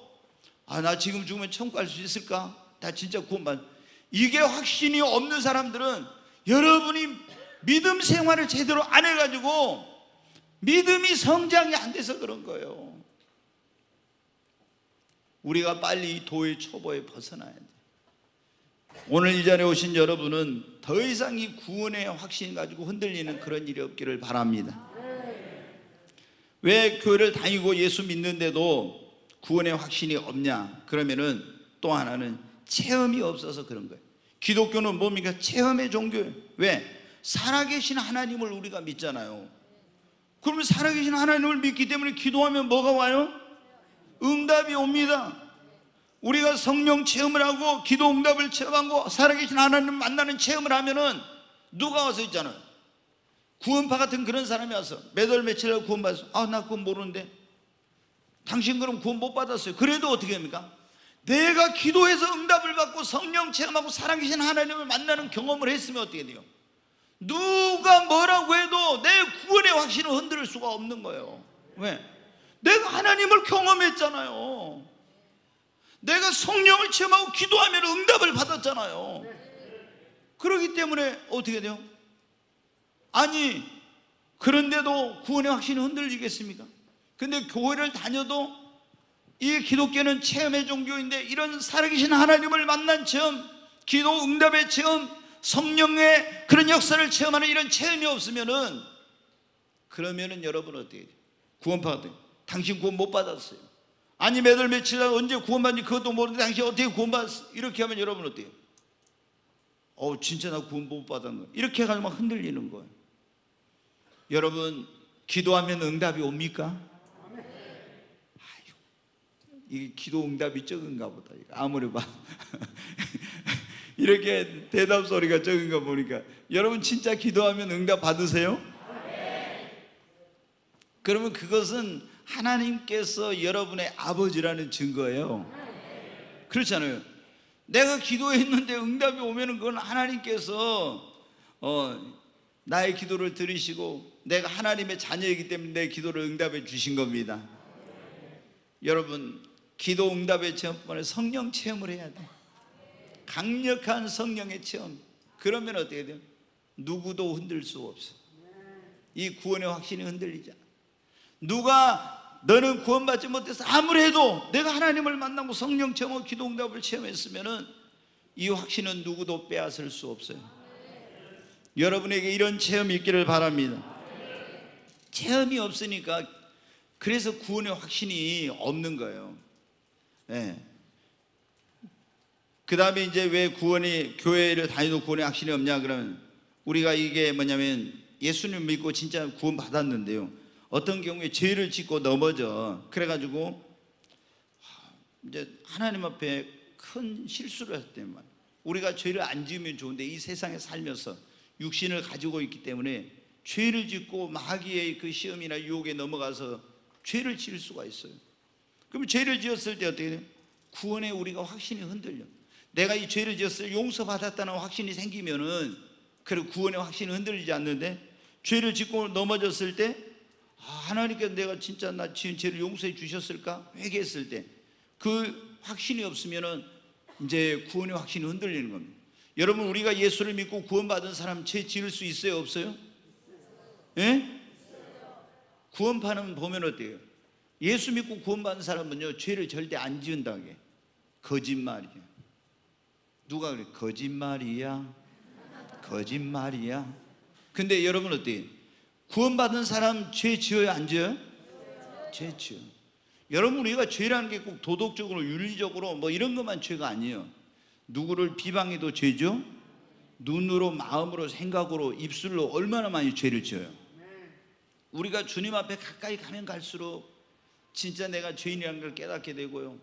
나 지금 죽으면 천국 갈 수 있을까? 나 진짜 구원받, 이게 확신이 없는 사람들은 여러분이 믿음 생활을 제대로 안 해가지고 믿음이 성장이 안 돼서 그런 거예요. 우리가 빨리 이 도의 초보에 벗어나야 돼. 오늘 이 자리에 오신 여러분은 더 이상 이 구원의 확신 가지고 흔들리는 그런 일이 없기를 바랍니다. 왜 교회를 다니고 예수 믿는데도 구원의 확신이 없냐? 그러면은 또 하나는 체험이 없어서 그런 거예요. 기독교는 뭡니까? 체험의 종교예요. 왜? 살아계신 하나님을 우리가 믿잖아요. 그러면 살아계신 하나님을 믿기 때문에 기도하면 뭐가 와요? 응답이 옵니다. 우리가 성령 체험을 하고 기도 응답을 체험하고 살아계신 하나님을 만나는 체험을 하면은 누가 와서 있잖아요. 구원파 같은 그런 사람이 와서 몇 월 며칠 날 구원받았어. 나 그건 모르는데. 당신 그럼 구원 못 받았어요. 그래도 어떻게 합니까? 내가 기도해서 응답을 받고 성령 체험하고 살아계신 하나님을 만나는 경험을 했으면 어떻게 돼요? 누가 뭐라고 해도 내 구원의 확신을 흔들 수가 없는 거예요. 왜? 내가 하나님을 경험했잖아요. 내가 성령을 체험하고 기도하면 응답을 받았잖아요. 그렇기 때문에 어떻게 돼요? 아니, 그런데도 구원의 확신이 흔들리겠습니까? 근데 교회를 다녀도 이 기독교는 체험의 종교인데 이런 살아계신 하나님을 만난 체험, 기도 응답의 체험, 성령의 그런 역사를 체험하는 이런 체험이 없으면은, 그러면은 여러분 어떻게 해요? 구원파가 돼요. 당신 구원 못 받았어요. 아니 몇 월 며칠 날 언제 구원받는지 그것도 모르는데 당신 어떻게 구원받았어? 이렇게 하면 여러분 어때요? 진짜 나 구원 못 받은 거야. 이렇게 해가지고 막 흔들리는 거예요. 여러분, 기도하면 응답이 옵니까? 이게 기도 응답이 적은가 보다. 아무리 봐. 이렇게 대답 소리가 적은 거 보니까 여러분 진짜 기도하면 응답 받으세요? 그러면 그것은 하나님께서 여러분의 아버지라는 증거예요. 그렇잖아요. 내가 기도했는데 응답이 오면은 그건 하나님께서 나의 기도를 들으시고 내가 하나님의 자녀이기 때문에 내 기도를 응답해 주신 겁니다. 여러분, 기도 응답의 체험뿐만 아니라 성령 체험을 해야 돼. 강력한 성령의 체험. 그러면 어떻게 돼요? 누구도 흔들 수가 없어. 이 구원의 확신이 흔들리잖아. 누가 너는 구원받지 못해서 아무리 해도 내가 하나님을 만나고 성령 체험하고 기도 응답을 체험했으면은 이 확신은 누구도 빼앗을 수 없어요. 여러분에게 이런 체험이 있기를 바랍니다. 체험이 없으니까 그래서 구원의 확신이 없는 거예요. 네. 그 다음에 이제 왜 교회를 다니도 구원의 확신이 없냐 그러면, 우리가 이게 뭐냐면 예수님 믿고 진짜 구원 받았는데요, 어떤 경우에 죄를 짓고 넘어져. 그래가지고 이제 하나님 앞에 큰 실수를 했단 말이에요. 우리가 죄를 안 지으면 좋은데 이 세상에 살면서 육신을 가지고 있기 때문에 죄를 짓고 마귀의 그 시험이나 유혹에 넘어가서 죄를 지을 수가 있어요. 그럼 죄를 지었을 때 어떻게 돼요? 구원에 우리가 확신이 흔들려. 내가 이 죄를 지었을 때 용서받았다는 확신이 생기면은, 그리고 구원의 확신이 흔들리지 않는데, 죄를 짓고 넘어졌을 때 하나님께서 내가 진짜 나 지은 죄를 용서해 주셨을까? 회개했을 때 그 확신이 없으면은 이제 구원의 확신이 흔들리는 겁니다. 여러분, 우리가 예수를 믿고 구원받은 사람 죄 지을 수 있어요, 없어요? 예? 구원파는 보면 어때요? 예수 믿고 구원받은 사람은요, 죄를 절대 안 지은다게. 거짓말이야. 누가 그래? 거짓말이야. 거짓말이야. 근데 여러분 어때요? 구원받은 사람 죄 지어요, 안 지어요? 죄 지어. 여러분, 우리가 죄라는 게 꼭 도덕적으로 윤리적으로 뭐 이런 것만 죄가 아니에요. 누구를 비방해도 죄죠. 눈으로, 마음으로, 생각으로, 입술로 얼마나 많이 죄를 지어요. 우리가 주님 앞에 가까이 가면 갈수록 진짜 내가 죄인이라는 걸 깨닫게 되고요,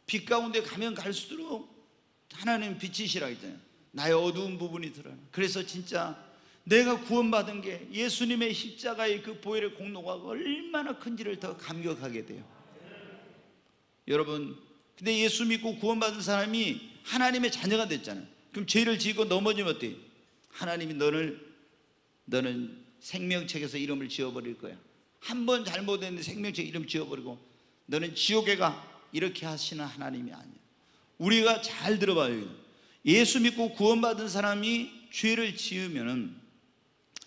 빛 가운데 가면 갈수록 하나님 빛이시라 했잖아요. 나의 어두운 부분이 드러나. 그래서 진짜 내가 구원받은 게 예수님의 십자가의 그 보혈의 공로가 얼마나 큰지를 더 감격하게 돼요. 여러분, 근데 예수 믿고 구원받은 사람이 하나님의 자녀가 됐잖아요. 그럼 죄를 지고 넘어지면 어때요? 하나님이 너는 생명책에서 이름을 지워버릴 거야. 한 번 잘못했는데 생명책 이름 지워버리고 너는 지옥에 가. 이렇게 하시는 하나님이 아니야. 우리가 잘 들어봐요. 예수 믿고 구원받은 사람이 죄를 지으면은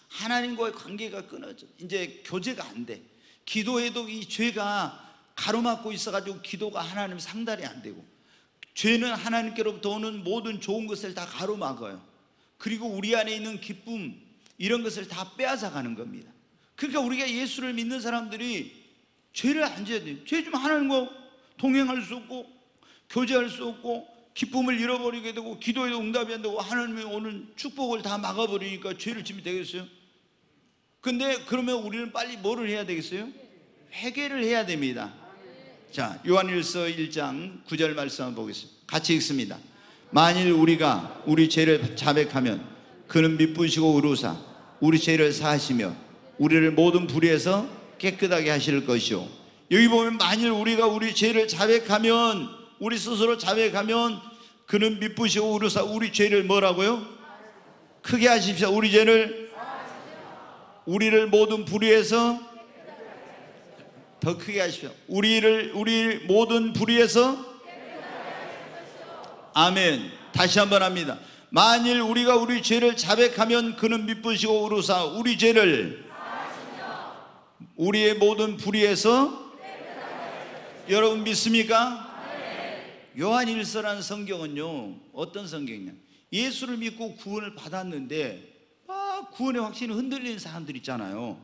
하나님과의 관계가 끊어져. 이제 교제가 안 돼. 기도해도 이 죄가 가로막고 있어가지고 기도가 하나님 상달이 안 되고, 죄는 하나님께로부터 오는 모든 좋은 것을 다 가로막아요. 그리고 우리 안에 있는 기쁨, 이런 것을 다 빼앗아 가는 겁니다. 그러니까 우리가 예수를 믿는 사람들이 죄를 안 지어야 돼요. 죄 좀 하나님과 동행할 수 없고 교제할 수 없고 기쁨을 잃어버리게 되고 기도에도 응답이 안 되고 하나님의 오는 축복을 다 막아버리니까 죄를 지면 되겠어요? 근데 그러면 우리는 빨리 뭐를 해야 되겠어요? 회개를 해야 됩니다. 자, 요한일서 1장 9절 말씀 한번 보겠습니다. 같이 읽습니다. 만일 우리가 우리 죄를 자백하면 그는 미쁘시고 의로우사 우리 죄를 사하시며 우리를 모든 불의에서 깨끗하게 하실 것이요. 여기 보면 만일 우리가 우리 죄를 자백하면, 우리 스스로 자백하면 그는 미쁘시고 우루사 우리 죄를 뭐라고요? 크게 하십시오. 우리 죄를, 우리를 모든 불의에서 더 크게 하십시오. 우리 모든 불의에서. 아멘. 다시 한번 합니다. 만일 우리가 우리 죄를 자백하면 그는 미쁘시고 우루사 우리 죄를 우리의 모든 불의에서. 여러분 믿습니까? 요한 1서라는 성경은요, 어떤 성경이냐, 예수를 믿고 구원을 받았는데 구원의 확신이 흔들리는 사람들 있잖아요.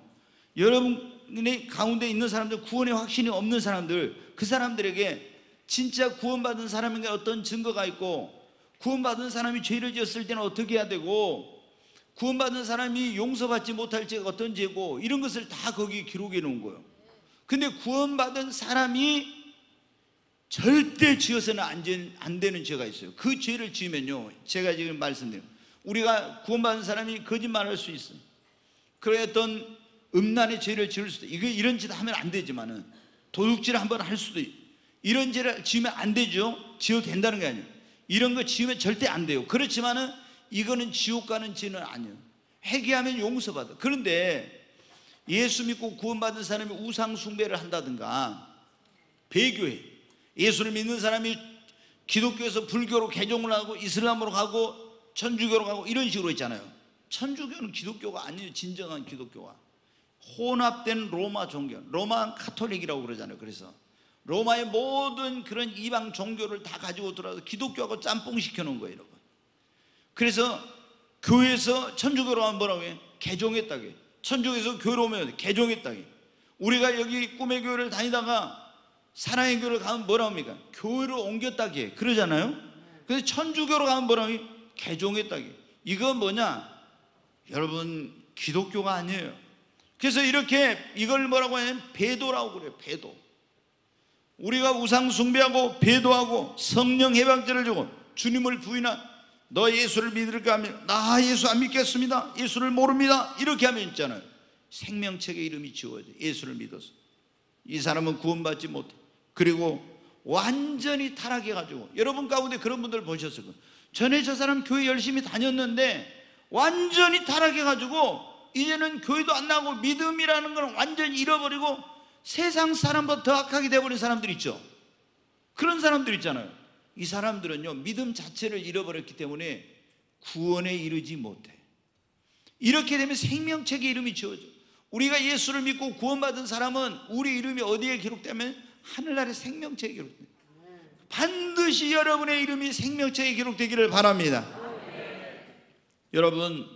여러분의 가운데 있는 사람들, 구원의 확신이 없는 사람들, 그 사람들에게 진짜 구원받은 사람에게 어떤 증거가 있고, 구원받은 사람이 죄를 지었을 때는 어떻게 해야 되고, 구원받은 사람이 용서받지 못할 죄가 어떤 죄고, 이런 것을 다 거기 기록해 놓은 거예요. 근데 구원받은 사람이 절대 지어서는 안 되는 죄가 있어요. 그 죄를 지으면요, 제가 지금 말씀드린, 우리가 구원받은 사람이 거짓말할 수 있어요. 그래 어떤 음란의 죄를 지을 수도 있고, 이런 짓 하면 안 되지만은 도둑질 한번 할 수도 있고, 이런 죄를 지으면 안 되죠. 지어도 된다는 게 아니에요. 이런 거 지으면 절대 안 돼요. 그렇지만은 이거는 지옥 가는 죄는 아니에요. 회개하면 용서받아. 그런데 예수 믿고 구원받은 사람이 우상 숭배를 한다든가, 배교해, 예수를 믿는 사람이 기독교에서 불교로 개종을 하고 이슬람으로 가고 천주교로 가고 이런 식으로 있잖아요. 천주교는 기독교가 아니에요. 진정한 기독교가 혼합된 로마 종교, 로마 카톨릭이라고 그러잖아요. 그래서 로마의 모든 그런 이방 종교를 다 가지고 들어와서 기독교하고 짬뽕 시켜놓은 거예요, 여러분. 그래서 교회에서 천주교로 가면 뭐라고 해요? 개종했다고 해요. 천주교에서 교회로 오면 개종했다고 해요. 우리가 여기 꿈의 교회를 다니다가 사랑의 교회를 가면 뭐라고 합니까? 교회로 옮겼다고 해요. 그러잖아요. 그래서 천주교로 가면 뭐라고 해요? 개종했다고 해요. 이건 뭐냐? 여러분, 기독교가 아니에요. 그래서 이렇게 이걸 뭐라고 하냐면 배도라고 그래요. 배도. 우리가 우상 숭배하고 배도하고 성령 해방죄를 주고 주님을 부인한, 너 예수를 믿을까 하면 나 예수 안 믿겠습니다, 예수를 모릅니다, 이렇게 하면 있잖아요, 생명책의 이름이 지워져. 예수를 믿어서 이 사람은 구원받지 못해. 그리고 완전히 타락해가지고, 여러분 가운데 그런 분들 보셨을 거예요. 전에 저 사람 교회 열심히 다녔는데 완전히 타락해가지고 이제는 교회도 안 나가고 믿음이라는 걸 완전히 잃어버리고 세상 사람보다 더 악하게 돼버린 사람들 있죠. 그런 사람들 있잖아요. 이 사람들은요, 믿음 자체를 잃어버렸기 때문에 구원에 이르지 못해. 이렇게 되면 생명책의 이름이 지워져. 우리가 예수를 믿고 구원받은 사람은 우리 이름이 어디에 기록되면 하늘나라의 생명책에 기록돼요. 반드시 여러분의 이름이 생명책에 기록되기를 바랍니다. 여러분,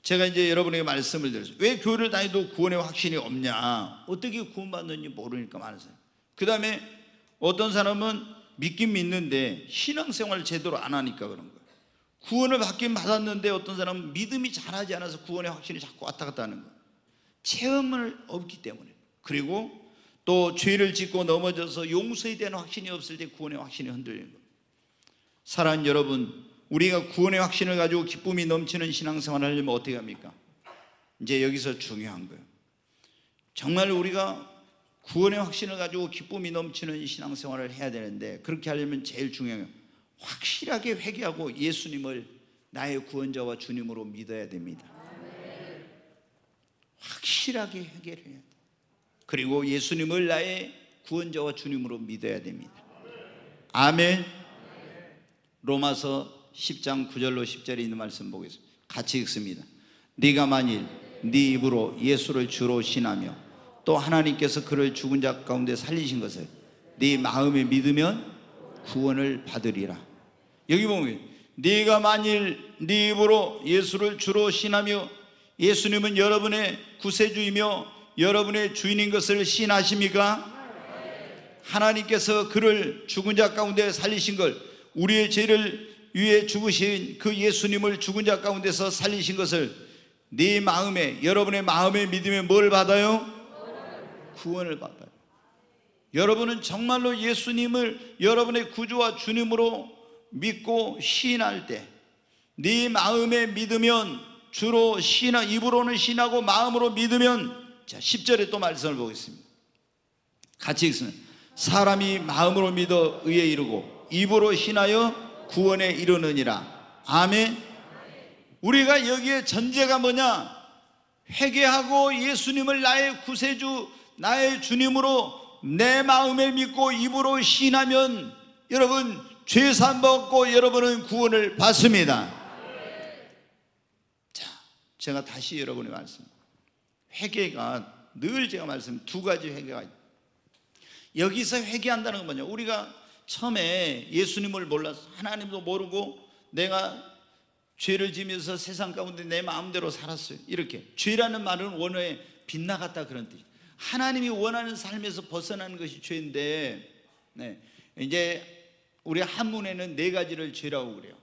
제가 이제 여러분에게 말씀을 드렸어요. 왜 교회를 다니도 구원의 확신이 없냐? 어떻게 구원받는지 모르니까 많은 사람. 그 다음에 어떤 사람은 믿긴 믿는데 신앙생활을 제대로 안 하니까 그런 거예요. 구원을 받긴 받았는데 어떤 사람은 믿음이 잘하지 않아서 구원의 확신이 자꾸 왔다 갔다 하는 거예요. 체험을 없기 때문에. 그리고 또 죄를 짓고 넘어져서 용서에 대한 확신이 없을 때 구원의 확신이 흔들리는 거예요. 사랑하는 여러분, 우리가 구원의 확신을 가지고 기쁨이 넘치는 신앙생활을 하려면 어떻게 합니까? 이제 여기서 중요한 거예요. 정말 우리가 구원의 확신을 가지고 기쁨이 넘치는 신앙생활을 해야 되는데, 그렇게 하려면 제일 중요한 건 확실하게 회개하고 예수님을 나의 구원자와 주님으로 믿어야 됩니다. 확실하게 회개를 해야 돼요. 그리고 예수님을 나의 구원자와 주님으로 믿어야 됩니다. 아멘. 로마서 10장 9절로 10절에 있는 말씀 보겠습니다. 같이 읽습니다. 네가 만일 네 입으로 예수를 주로 신하며 또 하나님께서 그를 죽은 자 가운데 살리신 것을 네 마음에 믿으면 구원을 받으리라. 여기 보면 네가 만일 네 입으로 예수를 주로 신하며, 예수님은 여러분의 구세주이며 여러분의 주인인 것을 신하십니까? 하나님께서 그를 죽은 자 가운데 살리신 걸, 우리의 죄를 위해 죽으신 그 예수님을 죽은 자 가운데서 살리신 것을 네 마음에, 여러분의 마음에 믿으면 뭘 받아요? 구원을 받아요. 여러분은 정말로 예수님을 여러분의 구주와 주님으로 믿고 시인할 때, 네 마음에 믿으면 주로 입으로는 신하고 마음으로 믿으면, 자 10절에 또 말씀을 보겠습니다. 같이 읽습니다. 사람이 마음으로 믿어 의에 이르고 입으로 신하여 구원에 이르느니라. 아멘. 우리가 여기에 전제가 뭐냐? 회개하고 예수님을 나의 구세주, 나의 주님으로 내 마음에 믿고 입으로 신하면 여러분 죄사함 받고 여러분은 구원을 받습니다. 자, 제가 다시 여러분의 말씀, 회개가 늘 제가 말씀 두 가지 회개가 있다. 여기서 회개한다는 건 뭐냐? 우리가 처음에 예수님을 몰라서 하나님도 모르고 내가 죄를 지면서 세상 가운데 내 마음대로 살았어요. 이렇게 죄라는 말은 원어에 빗나갔다 그런 뜻이에요. 하나님이 원하는 삶에서 벗어나는 것이 죄인데, 네, 이제 우리 한문에는 네 가지를 죄라고 그래요.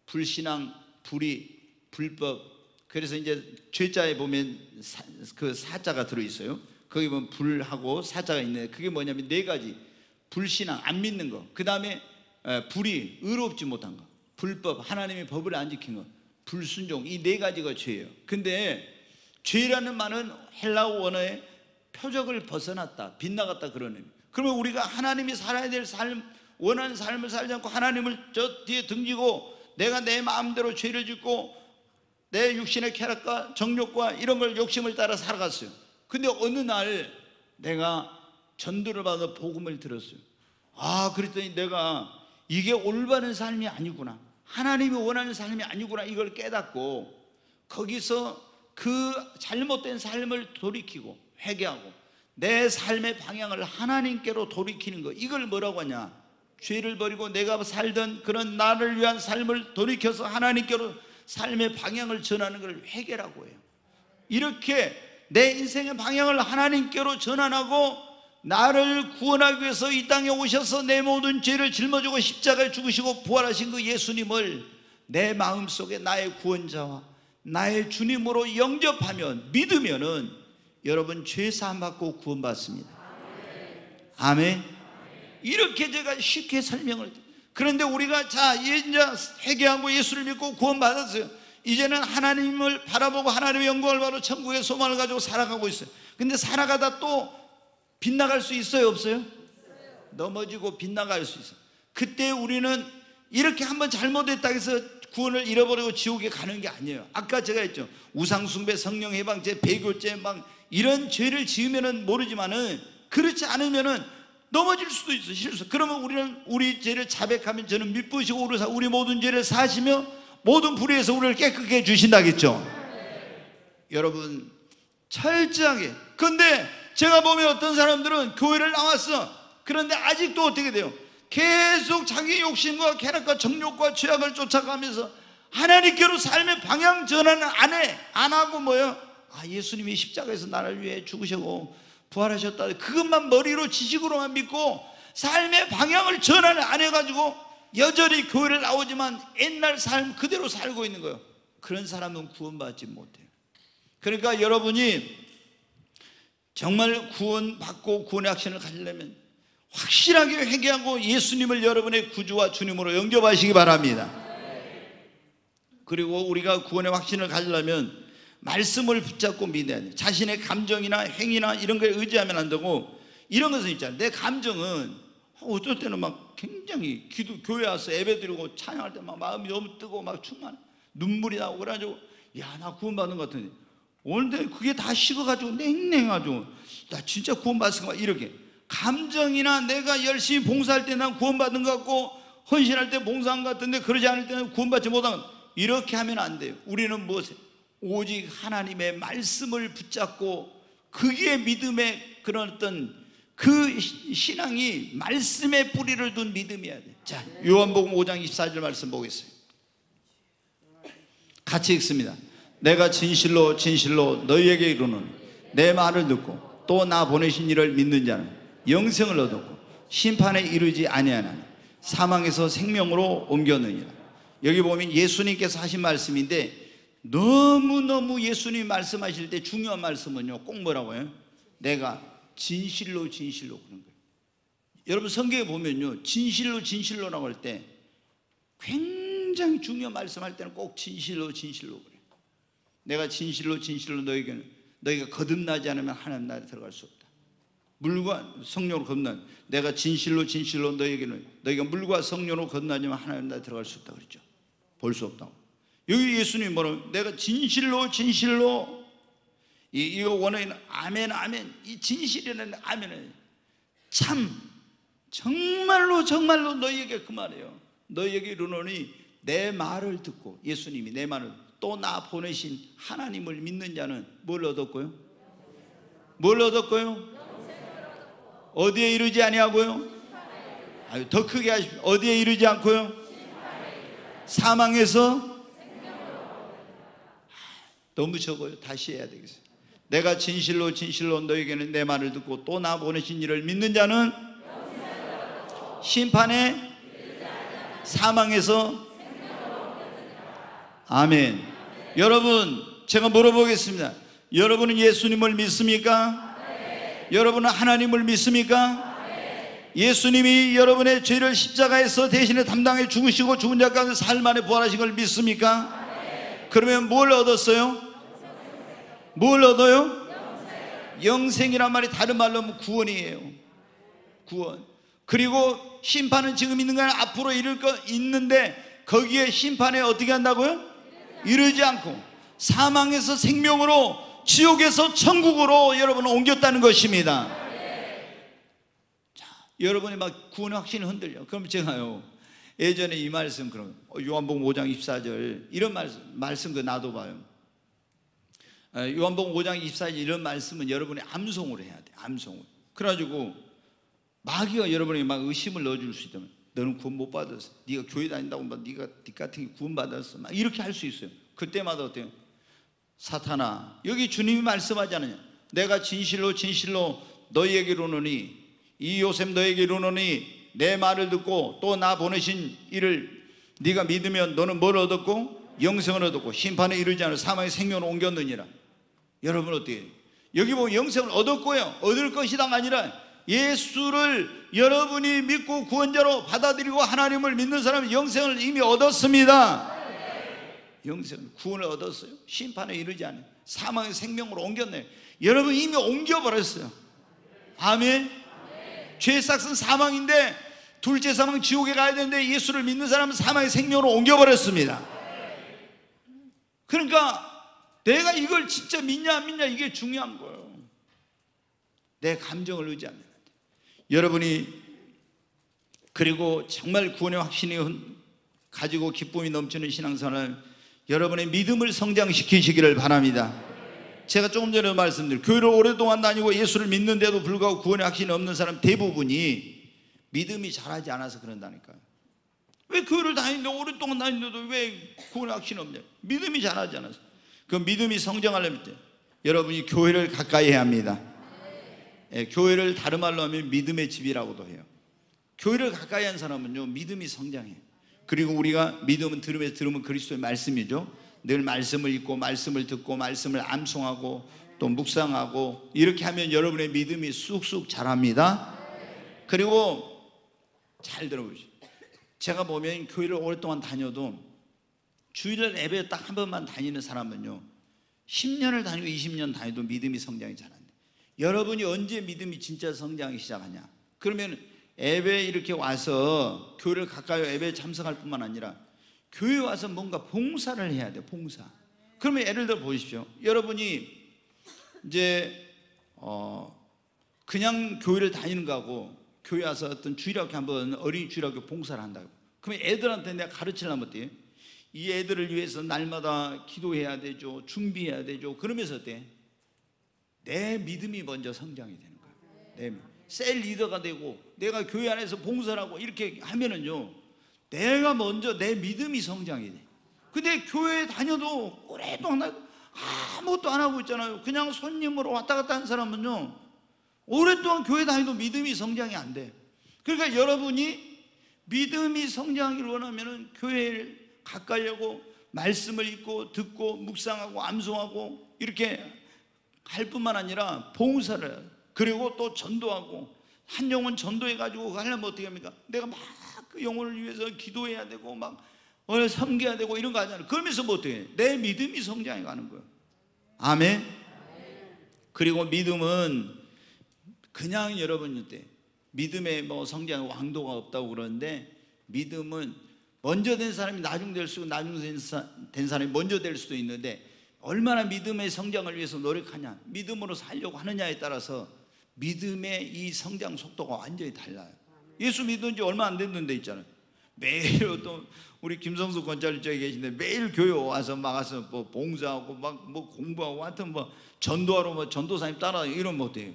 불신앙, 불의, 불법. 그래서 이제 죄자에 보면 그 사자가 들어있어요. 거기 보면 불하고 사자가 있는데 그게 뭐냐면 네 가지. 불신앙, 안 믿는 거. 그 다음에 불의, 의롭지 못한 거. 불법, 하나님의 법을 안 지킨 거. 불순종, 이 네 가지가 죄예요. 근데 죄라는 말은 헬라어 원어에 표적을 벗어났다, 빗나갔다 그런 의미. 그러면 우리가 하나님이 살아야 될 삶, 원하는 삶을 살지 않고 하나님을 저 뒤에 등지고 내가 내 마음대로 죄를 짓고 내 육신의 쾌락과 정욕과 이런 걸 욕심을 따라 살아갔어요. 근데 어느 날 내가 전도를 받아 복음을 들었어요. 아, 그랬더니 내가 이게 올바른 삶이 아니구나, 하나님이 원하는 삶이 아니구나, 이걸 깨닫고 거기서 그 잘못된 삶을 돌이키고 회개하고 내 삶의 방향을 하나님께로 돌이키는 거, 이걸 뭐라고 하냐? 죄를 버리고 내가 살던 그런 나를 위한 삶을 돌이켜서 하나님께로 삶의 방향을 전하는 걸 회개라고 해요. 이렇게 내 인생의 방향을 하나님께로 전환하고 나를 구원하기 위해서 이 땅에 오셔서 내 모든 죄를 짊어지고 십자가에 죽으시고 부활하신 그 예수님을 내 마음속에 나의 구원자와 나의 주님으로 영접하면, 믿으면은 여러분 죄사함 받고 구원받습니다. 아멘. 이렇게 제가 쉽게 설명을. 그런데 우리가 자 이제 회개하고 예수를 믿고 구원받았어요. 이제는 하나님을 바라보고 하나님의 영광을 바로 천국의 소망을 가지고 살아가고 있어요. 근데 살아가다 또 빗나갈 수 있어요, 없어요? 넘어지고 빗나갈 수 있어요. 그때 우리는 이렇게 한번 잘못했다고 해서 구원을 잃어버리고 지옥에 가는 게 아니에요. 아까 제가 했죠, 우상숭배, 성령해방죄, 배교죄 막 이런 죄를 지으면은 모르지만은 그렇지 않으면은 넘어질 수도 있어, 실수. 그러면 우리는 우리 죄를 자백하면 저는 미쁘시고 우리 모든 죄를 사시며 모든 불의에서 우리를 깨끗게 해주신다겠죠. 여러분 철저하게. 근데 제가 보면 어떤 사람들은 교회를 나왔어. 그런데 아직도 어떻게 돼요? 계속 자기 욕심과 쾌락과 정욕과 죄악을 쫓아가면서 하나님께로 삶의 방향 전환을 안 하고 뭐요? 아, 예수님이 십자가에서 나를 위해 죽으시고 부활하셨다, 그것만 머리로 지식으로만 믿고 삶의 방향을 전환을 안 해가지고 여전히 교회를 나오지만 옛날 삶 그대로 살고 있는 거예요. 그런 사람은 구원받지 못해요. 그러니까 여러분이 정말 구원받고 구원의 확신을 가지려면 확실하게 회개하고 예수님을 여러분의 구주와 주님으로 영접하시기 바랍니다. 그리고 우리가 구원의 확신을 가지려면 말씀을 붙잡고 믿어야 돼요. 자신의 감정이나 행위나 이런 거에 의지하면 안 되고, 이런 것은 있잖아요. 내 감정은 어떨 때는 막 굉장히 교회 와서 예배 드리고 찬양할 때 막 마음이 너무 뜨고 막 충만, 눈물이 나고 그래가지고 야, 나 구원받은 것 같은데 오늘 그게 다 식어가지고 냉랭해가지고 나 진짜 구원받았을까, 이렇게 감정이나 내가 열심히 봉사할 때 난 구원받은 것 같고 헌신할 때 봉사한 것 같은데 그러지 않을 때는 구원받지 못한 것, 이렇게 하면 안 돼요. 우리는 무엇에? 오직 하나님의 말씀을 붙잡고 그게 믿음의 그런 어떤 그 신앙이 말씀의 뿌리를 둔 믿음이어야 돼. 자, 요한복음 5장 24절 말씀 보겠습니다. 같이 읽습니다. 내가 진실로 진실로 너희에게 이르노니 내 말을 듣고 또 나 보내신 이를 믿는 자는 영생을 얻었고 심판에 이르지 아니하나니 사망에서 생명으로 옮겼느니라. 여기 보면 예수님께서 하신 말씀인데 너무너무 예수님 말씀하실 때 중요한 말씀은요 꼭 뭐라고요? 내가 진실로 진실로 그런 거예요. 여러분 성경에 보면요 진실로 진실로라고 할 때 굉장히 중요한 말씀할 때는 꼭 진실로 진실로 그래요. 내가 진실로 진실로 너희가 거듭나지 않으면 하나님 나라에 들어갈 수 없다. 물과 성령으로 거듭나, 내가 진실로 진실로 너희가 물과 성령으로 거듭나지만 하나님 나라에 들어갈 수 없다 그랬죠. 볼 수 없다고. 여기 예수님이 뭐라고? 내가 진실로 진실로, 이거 원어에는 아멘 아멘, 이 진실이라는 아멘은 참 정말로 정말로 너희에게 그 말이에요. 너희에게 이르노니 내 말을 듣고, 예수님이 내 말을, 또 나 보내신 하나님을 믿는 자는 뭘 얻었고요? 뭘 얻었고요? 어디에 이르지 아니하고요? 더 크게 하십시오. 어디에 이르지 않고요? 사망에서? 너무 적어요. 다시 해야 되겠어요. 내가 진실로 진실로 너에게는 내 말을 듣고 또 나 보내신 이를 믿는 자는 심판에, 사망에서? 아멘. 여러분, 제가 물어보겠습니다. 여러분은 예수님을 믿습니까? 여러분은 하나님을 믿습니까? 예수님이 여러분의 죄를 십자가에서 대신에 담당해 죽으시고 죽은 자 가운데 사흘 만에 부활하신 걸 믿습니까? 그러면 뭘 얻었어요? 뭘 얻어요? 영생이란 말이 다른 말로 하면 구원이에요. 구원. 그리고 심판은 지금 있는 거 아니라 앞으로 이룰 거 있는데, 거기에 심판에 어떻게 한다고요? 이르지 않고 사망에서 생명으로, 지옥에서 천국으로 여러분을 옮겼다는 것입니다. 자, 여러분이 막 구원의 확신이 흔들려. 그럼 제가요, 예전에 이 말씀, 그럼 요한복음 5장 24절 이런 말씀 그 놔둬봐요. 요한복음 5장 24절 이런 말씀은 여러분이 암송을 해야 돼. 암송을. 그래가지고 마귀가 여러분에게 막 의심을 넣어줄 수 있다면, 너는 구원 못 받았어, 네가 교회 다닌다고 막 네 같은 게 구원 받았어, 막 이렇게 할 수 있어요. 그때마다 어때요? 사탄아, 여기 주님이 말씀하지 않느냐? 내가 진실로 진실로 너희에게 이르노니, 이 요셉 너희에게 이르노니 내 말을 듣고 또 나 보내신 이를 네가 믿으면 너는 뭘 얻었고? 영생을 얻었고 심판에 이르지 않은 사망의 생명을 옮겼느니라. 여러분 어때요? 여기 보면 영생을 얻었고요, 얻을 것이다가 아니라 예수를 여러분이 믿고 구원자로 받아들이고 하나님을 믿는 사람은 영생을 이미 얻었습니다. 영생, 구원을 얻었어요. 심판에 이르지 않아요. 사망의 생명으로 옮겼네요. 여러분 이미 옮겨버렸어요. 아멘. 죄의 삭은 사망인데, 둘째 사망 지옥에 가야 되는데 예수를 믿는 사람은 사망의 생명으로 옮겨버렸습니다. 그러니까 내가 이걸 진짜 믿냐 안 믿냐, 이게 중요한 거예요. 내 감정을 의지합니다. 여러분이 그리고 정말 구원의 확신이 가지고 기쁨이 넘치는 신앙생활을, 여러분의 믿음을 성장시키시기를 바랍니다. 제가 조금 전에 말씀드린, 교회를 오랫동안 다니고 예수를 믿는데도 불구하고 구원의 확신이 없는 사람 대부분이 믿음이 자라지 않아서 그런다니까요. 왜 교회를 다니는데, 오랫동안 다니는데도 왜 구원의 확신이 없냐? 믿음이 자라지 않아서. 그 믿음이 성장하려면 여러분이 교회를 가까이 해야 합니다. 교회를 다른 말로 하면 믿음의 집이라고도 해요. 교회를 가까이 한 사람은요, 믿음이 성장해요. 그리고 우리가 믿음은 들으면 그리스도의 말씀이죠. 늘 말씀을 읽고 말씀을 듣고 말씀을 암송하고 또 묵상하고, 이렇게 하면 여러분의 믿음이 쑥쑥 자랍니다. 그리고 잘 들어보시죠. 제가 보면 교회를 오랫동안 다녀도 주일날 예배 딱 한 번만 다니는 사람은요, 10년을 다니고 20년 다니도 믿음이 성장이 잘 안 돼요. 여러분이 언제 믿음이 진짜 성장이 시작하냐? 그러면 예배 이렇게 와서 교회를 가까이 예배에 참석할 뿐만 아니라 교회에 와서 뭔가 봉사를 해야 돼요. 봉사. 그러면 예를 들어 보십시오. 여러분이 이제 그냥 교회를 다니는 거하고 교회 와서 어떤 주일학교 한번 어린이 주일학교 봉사를 한다고, 그러면 애들한테 내가 가르치려면 어때요? 이 애들을 위해서 날마다 기도해야 되죠, 준비해야 되죠. 그러면서 어때? 내 믿음이 먼저 성장이 되는 거예요. 셀 리더가 되고 내가 교회 안에서 봉사를 하고 이렇게 하면은요, 내가 먼저 내 믿음이 성장이 돼. 근데 교회에 다녀도 오랫동안 아무것도 안 하고 있잖아요. 그냥 손님으로 왔다 갔다 하는 사람은요, 오랫동안 교회 다니도 믿음이 성장이 안 돼. 그러니까 여러분이 믿음이 성장하기를 원하면은 교회를 가까이 하고 말씀을 읽고 듣고 묵상하고 암송하고 이렇게 할 뿐만 아니라 봉사를, 그리고 또 전도하고, 한 영혼 전도해가지고 하려면 어떻게 합니까? 내가 막 그 영혼을 위해서 기도해야 되고 막 오늘 섬겨야 되고 이런 거 하잖아요. 그러면서 뭐 어떻게 해? 내 믿음이 성장해 가는 거예요. 아멘. 그리고 믿음은 그냥 여러분한테 믿음의 뭐 성장 왕도가 없다고 그러는데, 믿음은 먼저 된 사람이 나중 될 수고 나중 된 사람이 먼저 될 수도 있는데, 얼마나 믿음의 성장을 위해서 노력하냐, 믿음으로 살려고 하느냐에 따라서 믿음의 이 성장 속도가 완전히 달라요. 예수 믿은 지 얼마 안 됐는데 있잖아요. 매일 또 우리 김성수 권사님쪽에 계신데 매일 교회 와서 막 와서 뭐 봉사하고 막 뭐 공부하고 하여튼 뭐 전도하러 뭐 전도사님 따라 이러면 어때요?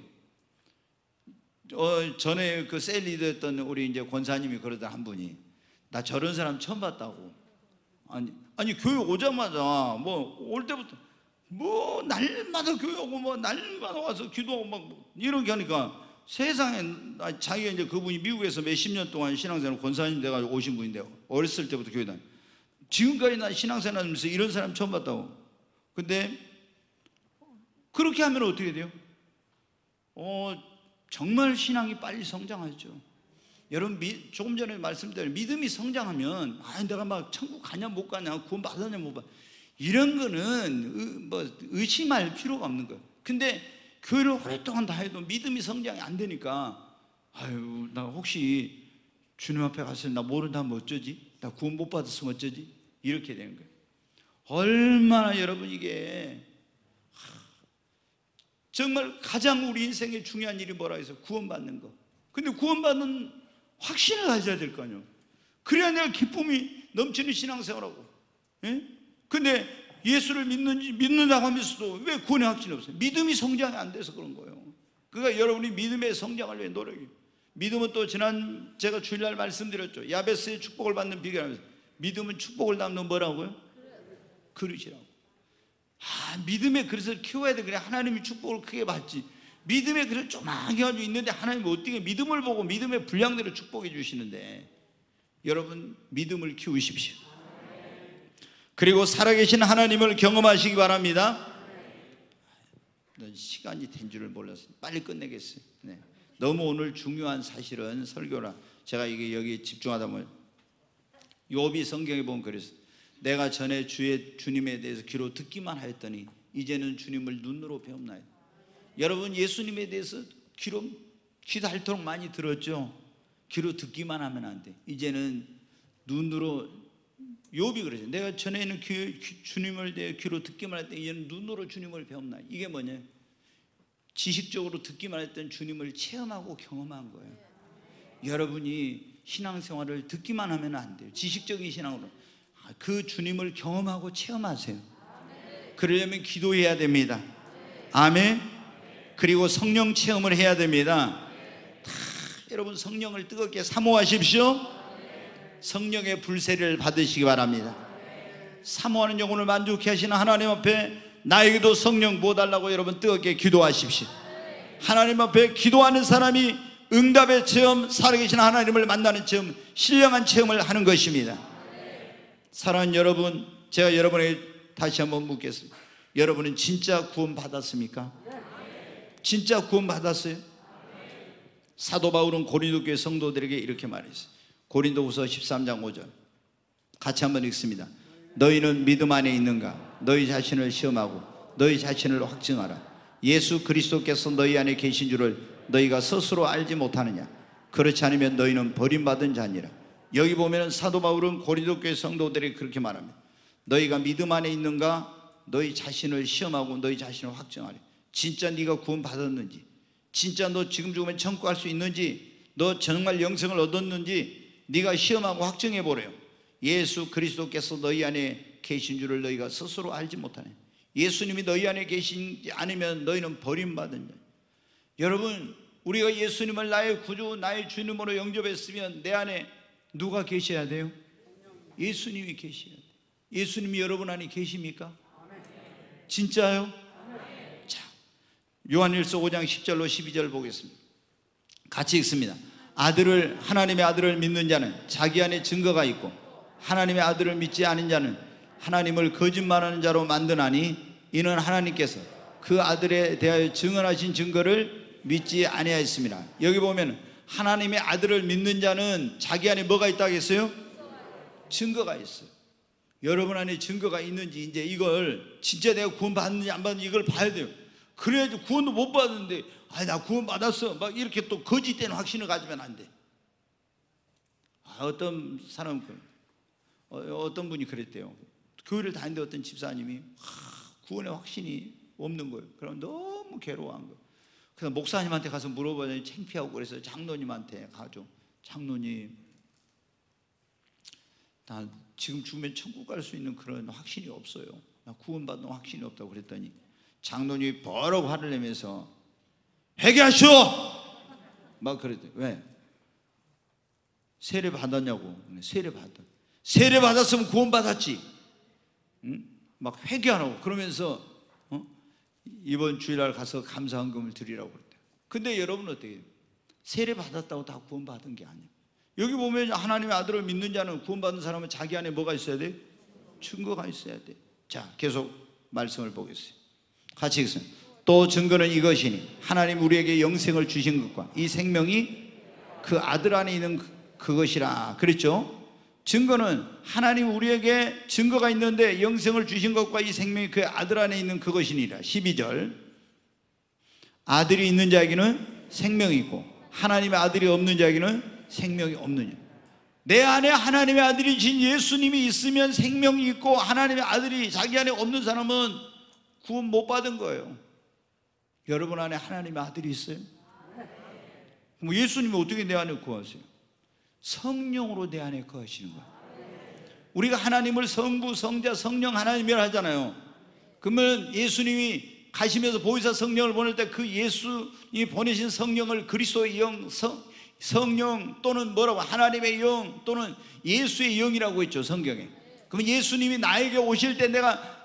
전에 그 셀 리더였던 우리 이제 권사님이 그러던 한 분이, 나 저런 사람 처음 봤다고. 아니 교회 오자마자 뭐 올 때부터 뭐 날마다 교회 오고 뭐 날마다 와서 기도하고 막 이렇게 하니까, 세상에 자기가 이제 그분이 미국에서 몇십 년 동안 신앙생활 권사님 돼가지고 오신 분인데, 어렸을 때부터 교회 다니, 지금까지 난 신앙생활 하면서 이런 사람 처음 봤다고. 근데 그렇게 하면 어떻게 돼요? 정말 신앙이 빨리 성장하죠. 여러분, 조금 전에 말씀드린 믿음이 성장하면 내가 막 천국 가냐 못 가냐, 구원 받았냐 못 받, 이런 거는 뭐 의심할 필요가 없는 거예요. 근데 교회를 오랫동안 다해도 믿음이 성장이 안 되니까, 나 혹시 주님 앞에 가서 나 모른다면 어쩌지? 나 구원 못 받았으면 어쩌지? 이렇게 되는 거예요. 얼마나 여러분 이게 정말 가장 우리 인생에 중요한 일이 뭐라 해서 구원받는 거. 근데 구원받는 확신을 가져야 될 거 아니에요. 그래야 내가 기쁨이 넘치는 신앙생활하고. 예? 근데 예수를 믿는다고 하면서도 왜 구원의 확신이 없어요? 믿음이 성장이 안 돼서 그런 거예요. 그러니까 여러분이 믿음의 성장을 위해 노력해요. 믿음은 또 지난 제가 주일날 말씀드렸죠. 야베스의 축복을 받는 비결하면서, 믿음은 축복을 담는 뭐라고요? 그릇이라고. 믿음의 그릇을 키워야 돼. 그래 하나님이 축복을 크게 받지. 믿음의 그릇 조그맣게 가지고 있는데 하나님이 어떻게 믿음을 보고 믿음의 분량대로 축복해 주시는데, 여러분 믿음을 키우십시오. 그리고 살아계신 하나님을 경험하시기 바랍니다. 시간이 된 줄을 몰랐어요. 빨리 끝내겠어요. 네. 너무 오늘 중요한 사실은 설교라 제가 이게 여기 집중하다 보면, 욥이 성경에 보면 그랬어요. 내가 전에 주님에 대해서 귀로 듣기만 하였더니 이제는 주님을 눈으로 배움나이다. 여러분, 예수님에 대해서 귀로 닳도록 많이 들었죠. 귀로 듣기만 하면 안 돼. 이제는 눈으로. 욥이 그러죠. 내가 전에는 주님을 대해 귀로 듣기만 했더니 이제는 눈으로 주님을 배움나이다. 이게 뭐냐? 지식적으로 듣기만 했던 주님을 체험하고 경험한 거예요. 여러분이 신앙생활을 듣기만 하면 안 돼요. 지식적인 신앙으로 그 주님을 경험하고 체험하세요. 그러려면 기도해야 됩니다. 아멘. 그리고 성령 체험을 해야 됩니다. 여러분 성령을 뜨겁게 사모하십시오. 성령의 불세를 받으시기 바랍니다. 사모하는 영혼을 만족케 하시는 하나님 앞에 나에게도 성령 부어달라고 여러분 뜨겁게 기도하십시오. 하나님 앞에 기도하는 사람이 응답의 체험, 살아계신 하나님을 만나는 체험, 신령한 체험을 하는 것입니다. 사랑하는 여러분, 제가 여러분에게 다시 한번 묻겠습니다. 여러분은 진짜 구원 받았습니까? 진짜 구원 받았어요? 사도 바울은 고린도 교회 성도들에게 이렇게 말했어요. 고린도후서 13장 5절 같이 한번 읽습니다. 너희는 믿음 안에 있는가? 너희 자신을 시험하고 너희 자신을 확증하라. 예수 그리스도께서 너희 안에 계신 줄을 너희가 스스로 알지 못하느냐? 그렇지 않으면 너희는 버림받은 자니라. 여기 보면 사도 바울은 고린도 교회 성도들에게 그렇게 말합니다. 너희가 믿음 안에 있는가? 너희 자신을 시험하고 너희 자신을 확증하라. 진짜 네가 구원 받았는지, 진짜 너 지금 죽으면 천국 갈 수 있는지, 너 정말 영생을 얻었는지 네가 시험하고 확증해 보래요. 예수 그리스도께서 너희 안에 계신 줄을 너희가 스스로 알지 못하네. 예수님이 너희 안에 계시지 않으면 너희는 버림받은 자. 여러분, 우리가 예수님을 나의 구주, 나의 주님으로 영접했으면 내 안에 누가 계셔야 돼요? 예수님이 계셔야 돼요. 예수님이 여러분 안에 계십니까? 진짜요? 자, 요한일서 5장 10절로 12절 보겠습니다. 같이 읽습니다. 하나님의 아들을 믿는 자는 자기 안에 증거가 있고, 하나님의 아들을 믿지 않은 자는 하나님을 거짓말하는 자로 만드나니, 이는 하나님께서 그 아들에 대하여 증언하신 증거를 믿지 아니하였습니다. 여기 보면 하나님의 아들을 믿는 자는 자기 안에 뭐가 있다고 했어요? 증거가 있어요. 여러분 안에 증거가 있는지 이제 이걸 진짜 내가 구원 받는지 안 받는지 이걸 봐야 돼요. 그래야지 구원도 못 받았는데 나 구원 받았어 막 이렇게 또 거짓된 확신을 가지면 안 돼. 어떤 사람 어떤 분이 그랬대요. 교회를 다니는데 어떤 집사님이 구원의 확신이 없는 거예요. 그럼 너무 괴로워한 거예요. 그래서 목사님한테 가서 물어보더니 창피하고 그래서 장로님한테 가죠. 장로님, 나 지금 죽으면 천국 갈 수 있는 그런 확신이 없어요. 나 구원받는 확신이 없다고 그랬더니 장로님이 버럭 화를 내면서 회개하시오! 막 그랬더니 왜? 세례 받았냐고. 세례 받았으면 구원 받았지. 응? 막 회개하라고. 그러면서 이번 주일날 가서 감사헌금을 드리라고 그랬대요. 근데 여러분 어떻게 해요? 세례 받았다고 다 구원 받은 게 아니에요. 여기 보면 하나님의 아들을 믿는 자는, 구원받은 사람은 자기 안에 뭐가 있어야 돼? 증거가 있어야 돼. 자, 계속 말씀을 보겠어요. 같이 읽습니다. 또 증거는 이것이니 하나님 우리에게 영생을 주신 것과 이 생명이 그 아들 안에 있는 그것이라 그랬죠. 증거는 하나님 우리에게 증거가 있는데 영생을 주신 것과 이 생명이 그 아들 안에 있는 그것이니라. 12절, 아들이 있는 자에게는 생명이 있고 하나님의 아들이 없는 자에게는 생명이 없느냐. 내 안에 하나님의 아들이신 예수님이 있으면 생명이 있고, 하나님의 아들이 자기 안에 없는 사람은 구원 못 받은 거예요. 여러분 안에 하나님의 아들이 있어요? 뭐 예수님이 어떻게 내 안에 거하세요? 성령으로 내 안에 거하시는 거예요. 우리가 하나님을 성부, 성자, 성령 하나님이라 하잖아요. 그러면 예수님이 가시면서 보혜사 성령을 보낼 때 그 예수님이 보내신 성령을 그리스도의 영, 성령 또는 뭐라고 하나님의 영 또는 예수의 영이라고 했죠, 성경에. 그러면 예수님이 나에게 오실 때 내가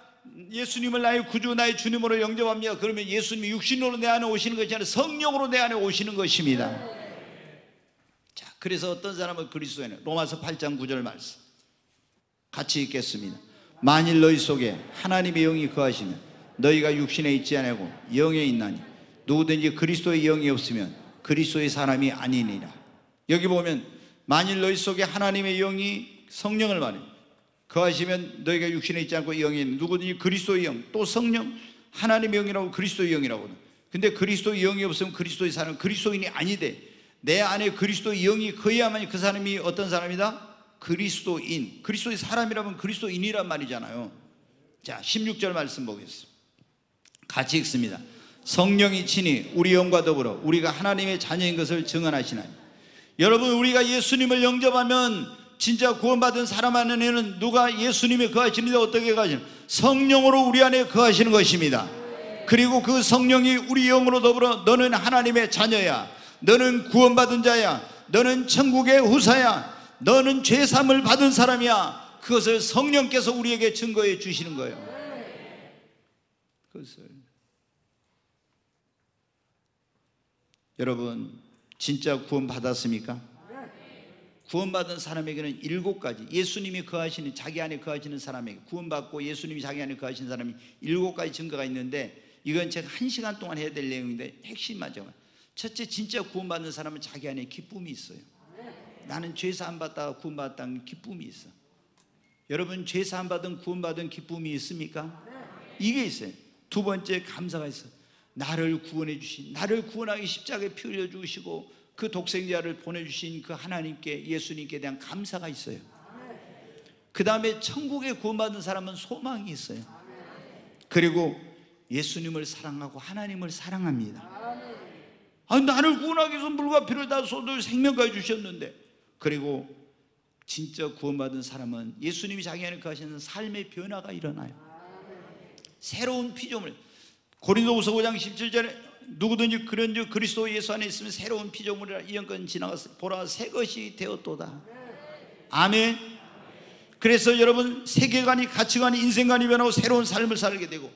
예수님을 나의 구주, 나의 주님으로 영접합니다. 그러면 예수님이 육신으로 내 안에 오시는 것이 아니라 성령으로 내 안에 오시는 것입니다. 자, 그래서 어떤 사람은 그리스도에는 로마서 8장 9절 말씀 같이 읽겠습니다. 만일 너희 속에 하나님의 영이 거하시면 너희가 육신에 있지 아니하고 영에 있나니 누구든지 그리스도의 영이 없으면 그리스도의 사람이 아니니라. 여기 보면 만일 너희 속에 하나님의 영이, 성령을 말해요. 거하시면 너희가 육신에 있지 않고 영에 있는 누구든지 그리스도의 영, 또 성령, 하나님의 영이라고 그리스도의 영이라고. 근데 그리스도의 영이 없으면 그리스도의 사람은 그리스도인이 아니되, 내 안에 그리스도의 영이 거해야만 그 사람이 어떤 사람이다? 그리스도인. 그리스도의 사람이라면 그리스도인이란 말이잖아요. 자, 16절 말씀 보겠습니다. 같이 읽습니다. 성령이 친히 우리 영과 더불어 우리가 하나님의 자녀인 것을 증언하시나니. 여러분, 우리가 예수님을 영접하면 진짜 구원받은 사람 안에는 누가 예수님이 거하시는데 어떻게 거하시는? 성령으로 우리 안에 거하시는 것입니다. 그리고 그 성령이 우리 영으로 더불어 너는 하나님의 자녀야, 너는 구원받은 자야, 너는 천국의 후사야, 너는 죄사함을 받은 사람이야. 그것을 성령께서 우리에게 증거해 주시는 거예요. 그것을 여러분 진짜 구원 받았습니까? 구원받은 사람에게는 7가지, 예수님이 거하시는, 자기 안에 거하시는 사람에게, 구원받고 예수님이 자기 안에 거하시는 사람이 7가지 증거가 있는데, 이건 제가 1시간 동안 해야 될 내용인데 핵심마저. 첫째, 진짜 구원받는 사람은 자기 안에 기쁨이 있어요. 나는 죄사함 받다가 구원받았다는 기쁨이 있어. 여러분, 죄사함 받은 구원받은 기쁨이 있습니까? 이게 있어요. 두 번째, 감사가 있어. 나를 구원해 주신, 나를 구원하기 십자가에 피 흘려 주시고 그 독생자를 보내주신 그 하나님께, 예수님께 대한 감사가 있어요. 그 다음에 천국에 구원받은 사람은 소망이 있어요. 그리고 예수님을 사랑하고 하나님을 사랑합니다. 나를 구원하기 위해서 물과 피를 다 쏟아 생명까지 주셨는데. 그리고 진짜 구원받은 사람은 예수님이 자기 안에 거하시는 삶의 변화가 일어나요. 새로운 피조물. 고린도후서 5장 17절에 누구든지 그런즉 그리스도 예수 안에 있으면 새로운 피조물이라, 이전건 지나갔어 보라 새 것이 되었도다. 아멘. 그래서 여러분, 세계관이, 가치관이, 인생관이 변하고 새로운 삶을 살게 되고,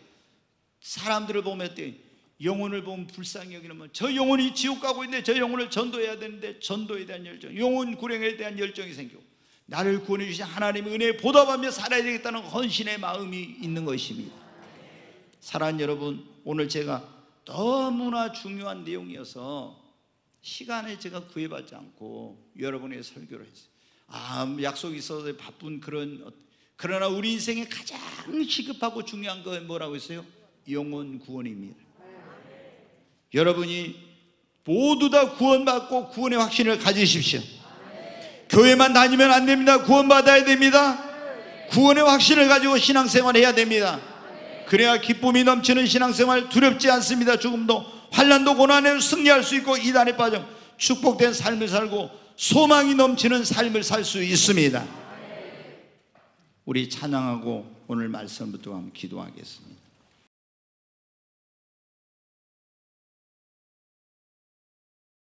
사람들을 보면 어때? 영혼을 보면 불쌍히 여기는, 저 영혼이 지옥 가고 있는데 저 영혼을 전도해야 되는데 전도에 대한 열정, 영혼 구령에 대한 열정이 생기고, 나를 구원해 주신 하나님의 은혜에 보답하며 살아야 되겠다는 헌신의 마음이 있는 것입니다. 사랑하는 여러분, 오늘 제가 너무나 중요한 내용이어서 시간에 제가 구애받지 않고 여러분에게 설교를 했어요. 약속이 있어서 바쁜 그런 그러나 우리 인생에 가장 시급하고 중요한 건 뭐라고 했어요? 영혼 구원입니다. 여러분이 모두 다 구원받고 구원의 확신을 가지십시오. 교회만 다니면 안 됩니다. 구원받아야 됩니다. 구원의 확신을 가지고 신앙생활 해야 됩니다. 그래야 기쁨이 넘치는 신앙생활, 두렵지 않습니다. 죽음도 환난도 고난에도 승리할 수 있고 이단에 빠져 축복된 삶을 살고 소망이 넘치는 삶을 살 수 있습니다. 우리 찬양하고 오늘 말씀 붙들고 한번 기도하겠습니다.